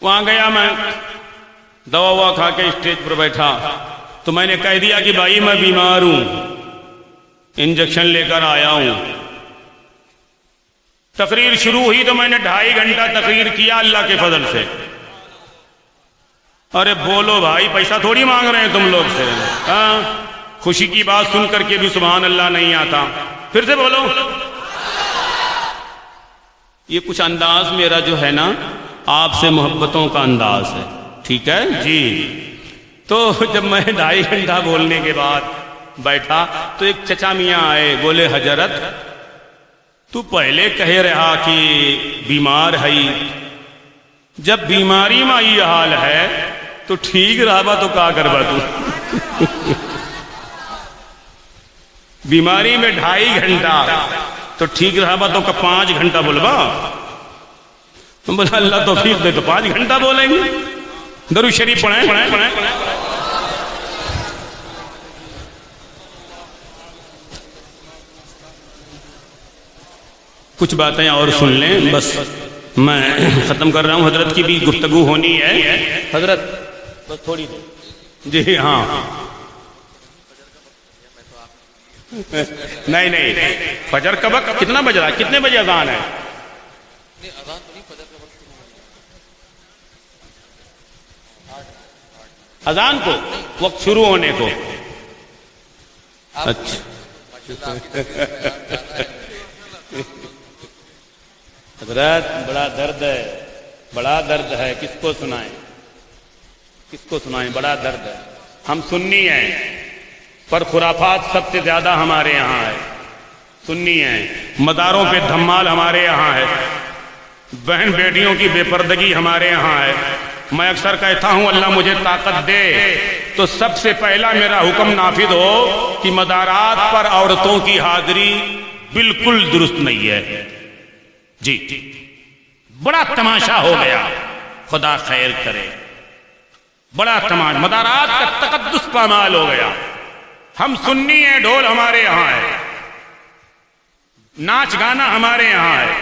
A: وہاں گیا, میں دوا ہوا کھا کے اسٹیج پر بیٹھا تو میں نے کہہ دیا کہ بھائی میں بیمار ہوں, انجیکشن لے کر آیا ہوں. تقریر شروع ہوئی تو میں نے 2.5 گھنٹہ تقریر کیا اللہ کے فضل سے. ارے بولو بھائی, پیسہ تھوڑی مانگ رہے ہیں تم لوگ سے. خوشی کی بات سن کر کے بھی سبحان اللہ نہیں آتا. پھر سے بولو. یہ کچھ انداز میرا جو ہے نا آپ سے محبتوں کا انداز ہے, ٹھیک ہے جی. تو جب میں 2.5 گھنٹہ بولنے کے بعد بیٹھا تو ایک چچا میاں آئے, بولے حضرت تو پہلے کہہ رہا کہ بیمار ہے, جب بیماری میں یہ حال ہے تو ٹھیک رہا تو کا کروا تو بیماری میں 2.5 گھنٹہ تو ٹھیک رہا تو 5 گھنٹہ بولوا. بولا اللہ توفیق دے تو 5 گھنٹہ بولیں گے. درود شریف پڑھیں. کچھ باتیں اور سن لیں, بس میں ختم کر رہا ہوں. حضرت کی بھی گفتگو ہونی ہے. حضرت بس تھوڑی دیر. جی ہاں, نہیں فجر کا وقت کتنا بج رہا ہے, کتنے بجے اذان ہے؟ اذان کو, وقت شروع ہونے کو. اچھا حضرات بڑا درد ہے، بڑا درد ہے، کس کو سنائیں، کس کو سنائیں، بڑا درد ہے۔ ہم سنی ہیں پر خرافات سب سے زیادہ ہمارے یہاں ہے، سنی ہیں، مداروں پہ دھمال ہمارے یہاں ہے، بہن بیٹیوں کی بے پردگی ہمارے یہاں ہے۔ میں اکثر کہتا ہوں اللہ مجھے طاقت دے تو سب سے پہلا میرا حکم نافذ ہو کہ مدارات پر عورتوں کی حاضری بالکل درست نہیں ہے۔ جی بڑا تماشا ہو گیا، خدا خیر کرے، بڑا تماشا، مدارات کا تقدس پامال ہو گیا۔ ہم سنی ہیں، ڈھول ہمارے یہاں ہے، ناچ گانا ہمارے یہاں ہے،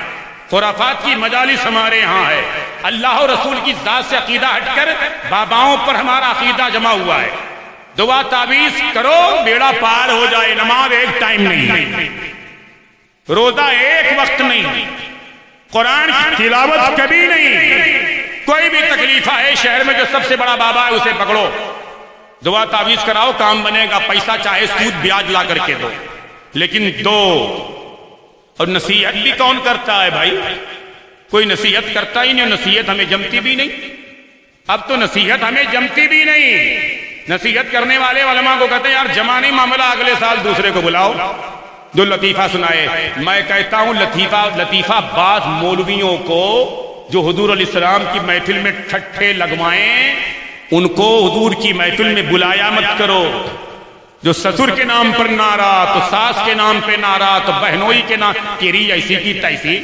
A: خرافات کی مجالس ہمارے یہاں ہے، اللہ اور رسول کی ذات سے عقیدہ ہٹ کر باباؤں پر ہمارا عقیدہ جمع ہوا ہے۔ دعا تعویذ کرو بیڑا پار ہو جائے، نماز ایک ٹائم نہیں، روزہ ایک وقت نہیں، قرآن کی تلاوت کبھی نہیں۔ کوئی بھی تکلیف ہے شہر میں جو سب سے بڑا بابا ہے اسے پکڑو، دعا تعویذ کراؤ، کام بنے گا، پیسہ چاہے سود بیاج لا کر کے دو، لیکن دو۔ اور نصیحت بھی کون کرتا ہے بھائی؟ کوئی نصیحت کرتا ہی نہیں، نصیحت ہمیں جمتی بھی نہیں۔ اب تو نصیحت ہمیں جمتی بھی نہیں، نصیحت کرنے والے علماء کو کہتے ہیں یار جمع نہیں معاملہ، اگلے سال دوسرے کو بلاؤ جو لطیفہ سنائے۔ میں کہتا ہوں لطیفہ بعض مولویوں کو جو حضور علیہ السلام کی محفل میں ٹھٹھے لگوائیں، ان کو حضور کی محفل میں بلایا مت کرو۔ جو سسر کے نام پر نعرہ، تو ساس کے نام پہ نعرہ، تو بہنوئی کے نام کی ایسی کی تیسی۔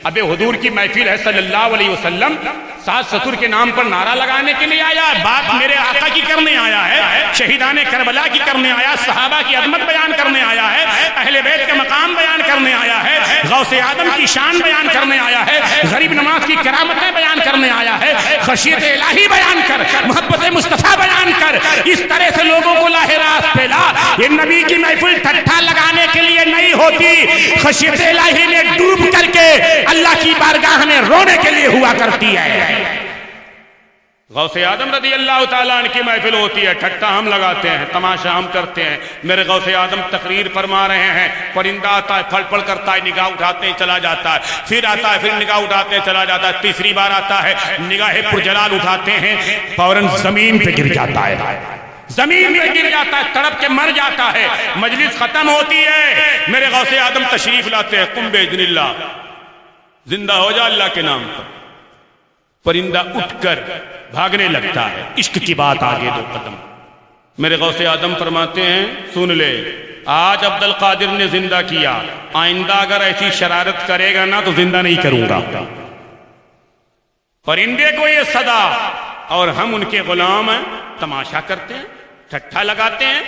A: ابے حضور کی محفل ہے صلی اللہ علیہ وسلم، ساس سسر کے نام پر نعرہ لگانے کے لیے آیا ہے، بات میرے آقا کی کرنے آیا ہے، شہیدان کربلا کی کرنے آیا، صحابہ کی عظمت بیان کرنے آیا ہے، اہل بیت کا مقام بیان کرنے آیا ہے، غوث اعظم کی شان بیان کرنے آیا ہے، غریب نواز کی کرامتیں بیان کرنے آیا ہے، خشیت الہی بیان کر، محبت مصطفیٰ بیان کر، اس طرح سے لوگوں کو راہ راست پھیلا۔ یہ نبی کی محفل ٹھٹھا لگانے کے لیے نہیں ہوتی، خشیت الہی میں ڈوب کر کے اللہ کی بارگاہ میں رونے کے لیے ہوا کرتی ہے۔ غوث اعظم رضی اللہ تعالیٰ عنہ کی محفل ہوتی ہے، ٹھٹھا ہم لگاتے ہیں، تماشا ہم کرتے ہیں۔ میرے غوث اعظم تقریر فرما رہے ہیں، پرندہ آتا ہے، پھڑ پھڑ کرتا ہے، نگاہ اٹھاتے ہیں چلا جاتا ہے، پھر آتا ہے، پھر نگاہ اٹھاتے ہیں چلا جاتا ہے، تیسری بار آتا ہے، نگاہ پرجلال اٹھاتے ہیں، فوراً زمین پہ گر جاتا ہے، زمین پہ گر جاتا ہے، تڑپ کے مر جاتا ہے۔ مجلس ختم ہوتی ہے، میرے غوث اعظم تشریف لاتے ہیں، قم باذن اللہ، زندہ ہو جا اللہ کے نام پر۔ پرندہ اٹھ کر بھاگنے لگتا ہے، عشق کی بات آگے دو قدم۔ میرے غوث اعظم فرماتے ہیں سن لے، آج عبد القادر نے زندہ کیا، آئندہ اگر ایسی شرارت کرے گا نا تو زندہ نہیں کروں گا۔ پرندے کو یہ صدا، اور ہم ان کے غلام ہیں، تماشا کرتے ہیں، ٹھٹھا لگاتے ہیں۔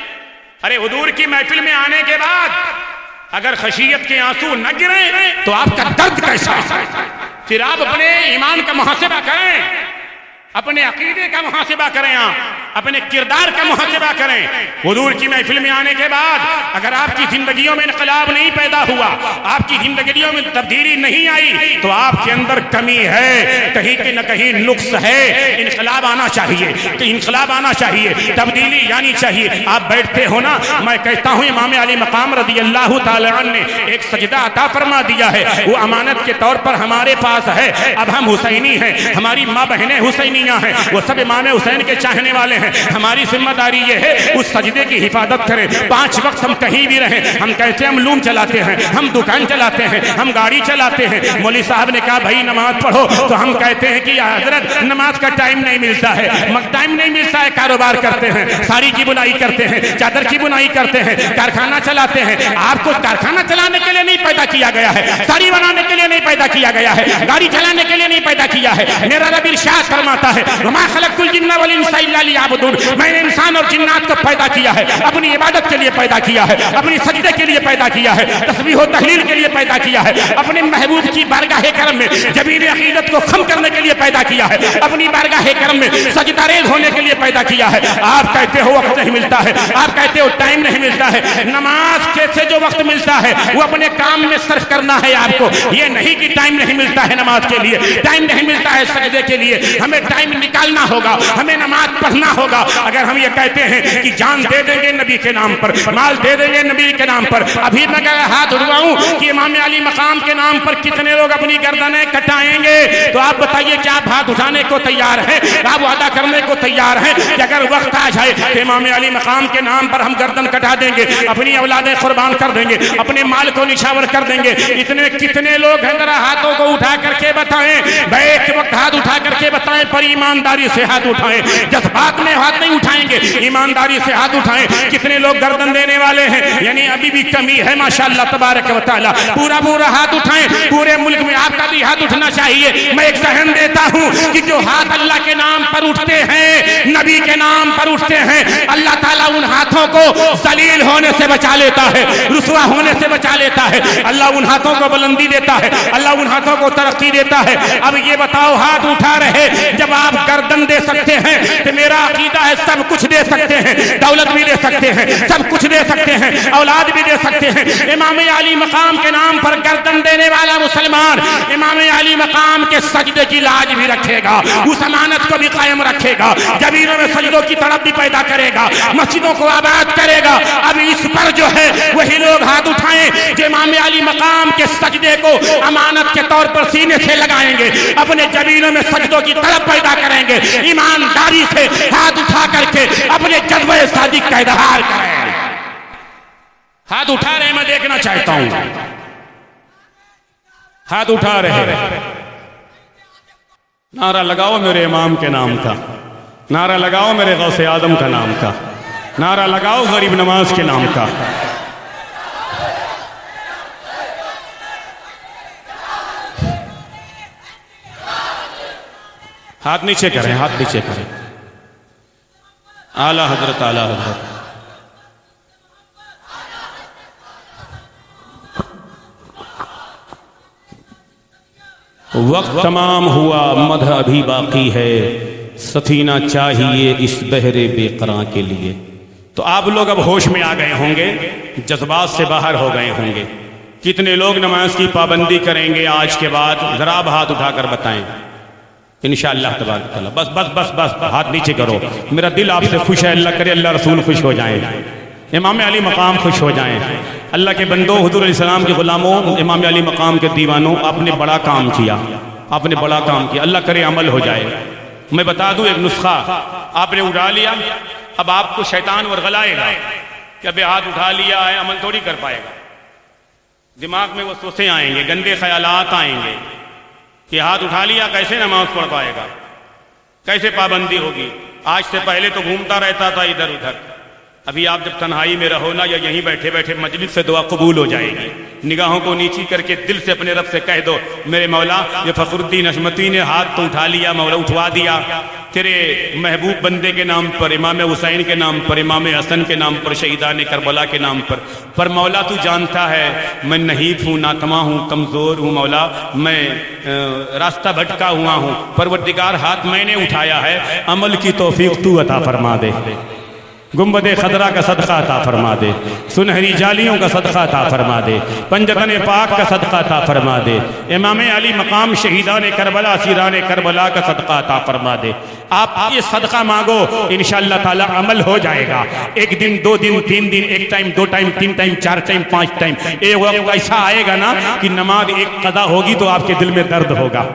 A: ارے حضور کی محفل میں آنے کے بعد اگر خشیت کے آنسو نہ گریں تو آپ کا درد کیسا؟ پھر آپ اپنے ایمان کا محاسبہ کریں، اپنے عقیدے کا محاسبہ کریں، اپنے کردار کا محاسبہ کریں۔ حضور کی محفل میں آنے کے بعد اگر آپ کی زندگیوں میں انقلاب نہیں پیدا ہوا، آپ کی زندگیوں میں تبدیلی نہیں آئی، تو آپ کے اندر کمی ہے، کہیں کہ نہ کہیں نقص ہے۔ انقلاب آنا چاہیے، کہ انقلاب آنا چاہیے، تبدیلی آنی چاہیے۔ آپ بیٹھتے ہو نا، میں کہتا ہوں امام علی مقام رضی اللہ تعالی عنہ نے ایک سجدہ عطا فرما دیا ہے، وہ امانت کے طور پر ہمارے پاس ہے۔ اب ہم حسینی ہیں، ہماری ماں بہنیں حسینیاں ہیں، وہ سب امام حسین کے چاہنے والے ہیں۔ ہماری ذمہ داری یہ ہے اس سجدے کی حفاظت کریں۔ 5 وقت ہم کہیں بھی رہیں، ہم کہتے ہیں ہم لوم چلاتے ہیں، ہم دکان چلاتے ہیں، ہم گاڑی چلاتے ہیں۔ مولوی صاحب نے کہا بھائی نماز پڑھو، تو ہم کہتے ہیں کہ حضرت نماز کا ٹائم نہیں ملتا ہے، ٹائم نہیں ملتا ہے، کاروبار کرتے ہیں، ساڑی کی بنائی کرتے ہیں، چادر کی بنائی کرتے ہیں، کارخانہ چلاتے ہیں۔ آپ کو کارخانہ چلانے کے لیے نہیں پیدا کیا گیا ہے، ساڑی بنانے کے لیے نہیں پیدا کیا گیا ہے، گاڑی چلانے کے لیے نہیں پیدا کیا ہے۔ میرا رب ارشاد فرماتا ہے وما خلقت الجن والانس الا لیعبدون، میں نے انسان اور جنات کو پیدا کیا ہے، اپنی عبادت کے لیے پیدا کیا ہے، اپنی سجدے کے لیے پیدا کیا ہے، تسبیح و تحلیل کے لیے پیدا کیا ہے، اپنے محبوب کی بارگاہ کرم میں جبین عقیدت کو خم کرنے کے لیے پیدا کیا ہے، اپنی بارگاہ کرم میں سجدہ ریز ہونے کے لیے پیدا کیا ہے۔ آپ کہتے ہو وقت نہیں ملتا ہے، آپ کہتے ہو ٹائم نہیں ملتا ہے۔ نماز کے سے جو وقت ملتا ہے وہ اپنے کام میں صرف کرنا ہے آپ کو، یہ نہیں کہ ٹائم نہیں ملتا ہے نماز کے لیے، ٹائم نہیں ملتا ہے سجدے کے لیے۔ ہمیں ٹائم نکالنا ہوگا، ہمیں نماز پڑھنا ہوگا۔ ہوگا اگر ہم یہ کہتے ہیں کہ جان دے دیں گے نبی کے نام پر، مال دے دیں گے نبی کے نام پر. ابھی میں اگر ہاتھ اٹھواؤں کہ امام علی مقام کے نام پر کتنے لوگ اپنی گردنیں کٹائیں گے، تو آپ بتائیے کیا آپ ہاتھ اٹھانے کو تیار ہیں؟ آپ وعدہ کرنے کو تیار ہیں کہ اگر وقت آ جائے کہ امام علی مقام کے نام پر ہم گردن کٹا دیں گے، اپنی اولادیں قربان کر دیں گے، اپنے مال کو نچھاور کر دیں گے؟ اتنے کتنے لوگ ہیں؟ ذرا ہاتھوں کو اٹھا کر کے بتائیں. بیک وقت ہاتھ اٹھا کر کے بتائیں، پر ایمانداری سے ہاتھ اٹھائیں، جذبات میں ہاتھ نہیں اٹھائیں گے، ایمانداری سے ہاتھ اٹھائیں. کتنے لوگ گردن دینے والے ہیں؟ یعنی ابھی بھی کمی ہے ماشاءاللہ تبارک و تعالی. پورا ہاتھ اٹھائیں. پورے ملک میں آپ کا بھی ہاتھ اٹھنا چاہیے. میں ایک ذہن دیتا ہوں کہ جو ہاتھ اللہ کے نام پر اٹھتے ہیں، نبی کے نام پر اٹھتے ہیں، اللہ تعالیٰ ان ہاتھوں کو ذلیل ہونے سے بچا لیتا ہے، رسوا ہونے سے بچا لیتا ہے. اللہ ان ہاتھوں کو بلندی دیتا ہے، اللہ ان ہاتھوں کو ترقی دیتا ہے. اب یہ بتاؤ، ہاتھ اٹھا رہے جب آپ گردن دے سکتے ہیں تو میرا عقیدہ ہے سب کچھ دے سکتے ہیں، دولت بھی دے سکتے ہیں، سب کچھ دے سکتے ہیں، اولاد بھی دے سکتے ہیں. امام علی مقام کے نام پر گردن دینے والا مسلمان امام علی مقام کے سجدے کی لاج بھی رکھے گا، اس امانت کو بھی قائم رکھے گا، جبینوں میں سجدوں کی طرف بھی پیدا کرے گا، مسجدوں کو آباد کرے گا. اب اس پر جو ہے وہی لوگ ہاتھ اٹھائیں جو امام علی مقام کے سجدے کو امانت کے طور پر سینے سے لگائیں گے، اپنے جبینوں میں سجدوں کی طرف پیدا کریں گے. ایمانداری سے ہاتھ اٹھا کر کے اپنے جذبہ صادق کا اظہار کریں. ہاتھ اٹھا رہے میں دیکھنا چاہتا ہوں. ہاتھ اٹھا رہے. نعرہ لگاؤ میرے امام کے نام کا، نعرہ لگاؤ میرے غوث اعظم کا نام کا، نعرہ لگاؤ غریب نواز کے نام کا. ہاتھ نیچے کریں، ہاتھ نیچے کریں. اعلیٰ حضرت، اعلیٰ حضرت. وقت تمام ہوا، مدح ابھی باقی ہے، سفینہ چاہیے اس بحر بے قراں کے لیے. تو آپ لوگ اب ہوش میں آ گئے ہوں گے، جذبات سے باہر ہو گئے ہوں گے. کتنے لوگ نماز کی پابندی کریں گے آج کے بعد؟ ذرا آپ ہاتھ اٹھا کر بتائیں انشاءاللہ تبارک تعالیٰ. بس بس بس بس ہاتھ نیچے کرو. میرا دل آپ سے خوش ہے، اللہ کرے اللہ رسول خوش ہو جائیں، امام علی مقام خوش ہو جائیں. اللہ کے بندوں، حضور علیہ السلام کے غلاموں، امام علی مقام کے دیوانوں، آپ نے بڑا کام کیا، آپ نے بڑا کام کیا. اللہ کرے عمل ہو جائے. میں بتا دوں ایک نسخہ آپ نے اڑا لیا، اب آپ کو شیطان ورغلائے گا کہ ابھی ہاتھ اٹھا لیا ہے، عمل تھوڑی کر پائے گا. دماغ میں وسوسے آئیں گے، گندے خیالات آئیں گے کہ ہاتھ اٹھا لیا کیسے نماز پڑھ پائے گا، کیسے پابندی ہوگی. آج سے پہلے تو گھومتا رہتا تھا ادھر ادھر. ابھی آپ جب تنہائی میں رہو نا، یا یہیں بیٹھے بیٹھے مجلس سے دعا قبول ہو جائے گی. نگاہوں کو نیچی کر کے دل سے اپنے رب سے کہہ دو، میرے مولا یہ فخر الدین حشمتی نے ہاتھ تو اٹھا لیا، مولا اٹھوا دیا تیرے محبوب بندے کے نام پر، امام حسین کے نام پر، امام حسن کے نام پر، شہیدان کربلا کے نام پر مولا تو جانتا ہے میں نحیف ہوں، ناتواں ہوں، کمزور ہوں، مولا میں راستہ بھٹکا ہوا ہوں. پروردگار ہاتھ میں نے اٹھایا ہے، عمل کی توفیق تو عطا فرما دے. گنبد خضرا کا صدقہ عطا فرما دے، سنہری جالیوں کا صدقہ عطا فرما دے، پنجتن پاک کا صدقہ عطا فرما دے، امام علی مقام شہیدان کربلا، اسیران کربلا کا صدقہ عطا فرما دے. آپ یہ صدقہ مانگو، انشاءاللہ تعالی عمل ہو جائے گا. ایک دن، دو دن، تین دن، ایک ٹائم، دو ٹائم، تین ٹائم، چار ٹائم، پانچ ٹائم. ایک وقت ایسا آئے گا نا کہ نماز ایک قضا ہوگی تو آپ کے دل میں درد ہوگا،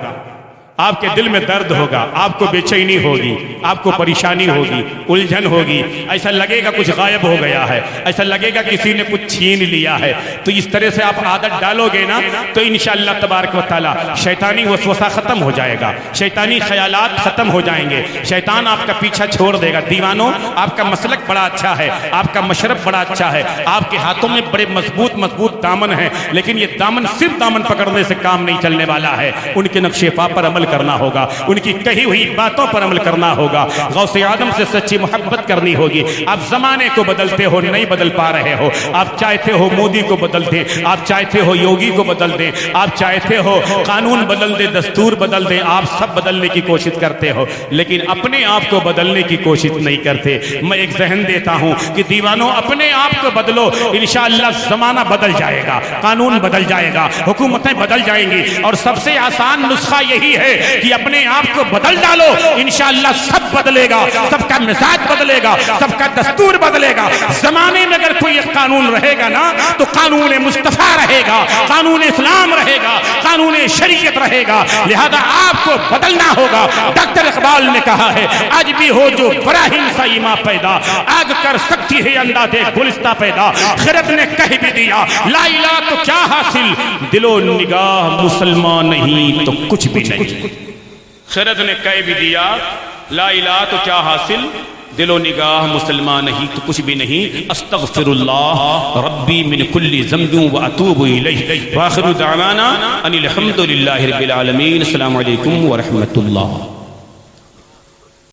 A: آپ کے دل میں درد ہوگا، آپ کو بے چینی ہوگی، آپ کو پریشانی ہوگی، الجھن ہوگی. ایسا لگے گا کچھ غائب ہو گیا ہے، ایسا لگے گا کسی نے کچھ چھین لیا ہے. تو اس طرح سے آپ عادت ڈالو گے نا تو انشاءاللہ تبارک و تعالی شیطانی وسوسہ ختم ہو جائے گا، شیطانی خیالات ختم ہو جائیں گے، شیطان آپ کا پیچھا چھوڑ دے گا. دیوانوں، آپ کا مسلک بڑا اچھا ہے، آپ کا مشرب بڑا اچھا ہے، آپ کے ہاتھوں میں بڑے مضبوط دامن ہیں، لیکن یہ دامن صرف دامن پکڑنے سے کام نہیں چلنے والا ہے. ان کے نقش پا پر عمل کرنا ہوگا، ان کی کہی ہوئی باتوں پر عمل کرنا ہوگا، غوث اعظم سے سچی محبت کرنی ہوگی. آپ زمانے کو بدلتے ہو، نہیں بدل پا رہے ہو. آپ چاہتے ہو مودی کو بدل دیں، آپ چاہتے ہو یوگی کو بدل دیں، آپ چاہتے ہو قانون بدل دیں، دستور بدل دیں، آپ سب بدلنے کی کوشش کرتے ہو، لیکن اپنے آپ کو بدلنے کی کوشش نہیں کرتے. میں ایک ذہن دیتا ہوں کہ دیوانوں اپنے آپ کو بدلو، انشاءاللہ زمانہ بدل جائے گا، قانون بدل جائے گا، حکومتیں بدل جائیں گی. اور سب سے آسان نسخہ یہی ہے کہ اپنے آپ کو بدل ڈالو، انشاءاللہ سب سب بدلے گا، سب کا مزاج بدلے گا، سب کا دستور بدلے گا۔ زمانے میں اگر کوئی ایک قانون رہے گا نا تو قانون مصطفیٰ رہے گا، قانون اسلام رہے گا، قانون شریعت رہے گا، لہذا آپ کو بدلنا ہوگا۔ ڈاکٹر اقبال نے کہا ہے آج بھی ہو جو براہیم سا ایماں پیدا، آج کر سکتی ہے انداز گلستہ پیدا۔ خرد نے کہہ بھی دیا لا الہ تو کیا حاصل، دل و نگاہ مسلمان نہیں تو کچھ بھی نہیں۔ خرد نے کہہ بھی دیا لا الہ تو کیا حاصل، دل و نگاہ مسلمان نہیں تو کچھ بھی نہیں۔ استغفر اللہ ربی من کل ذنب و اتوب الیہ، وآخر دعوانا ان الحمد للہ رب العالمین۔ السلام علیکم ورحمۃ اللہ۔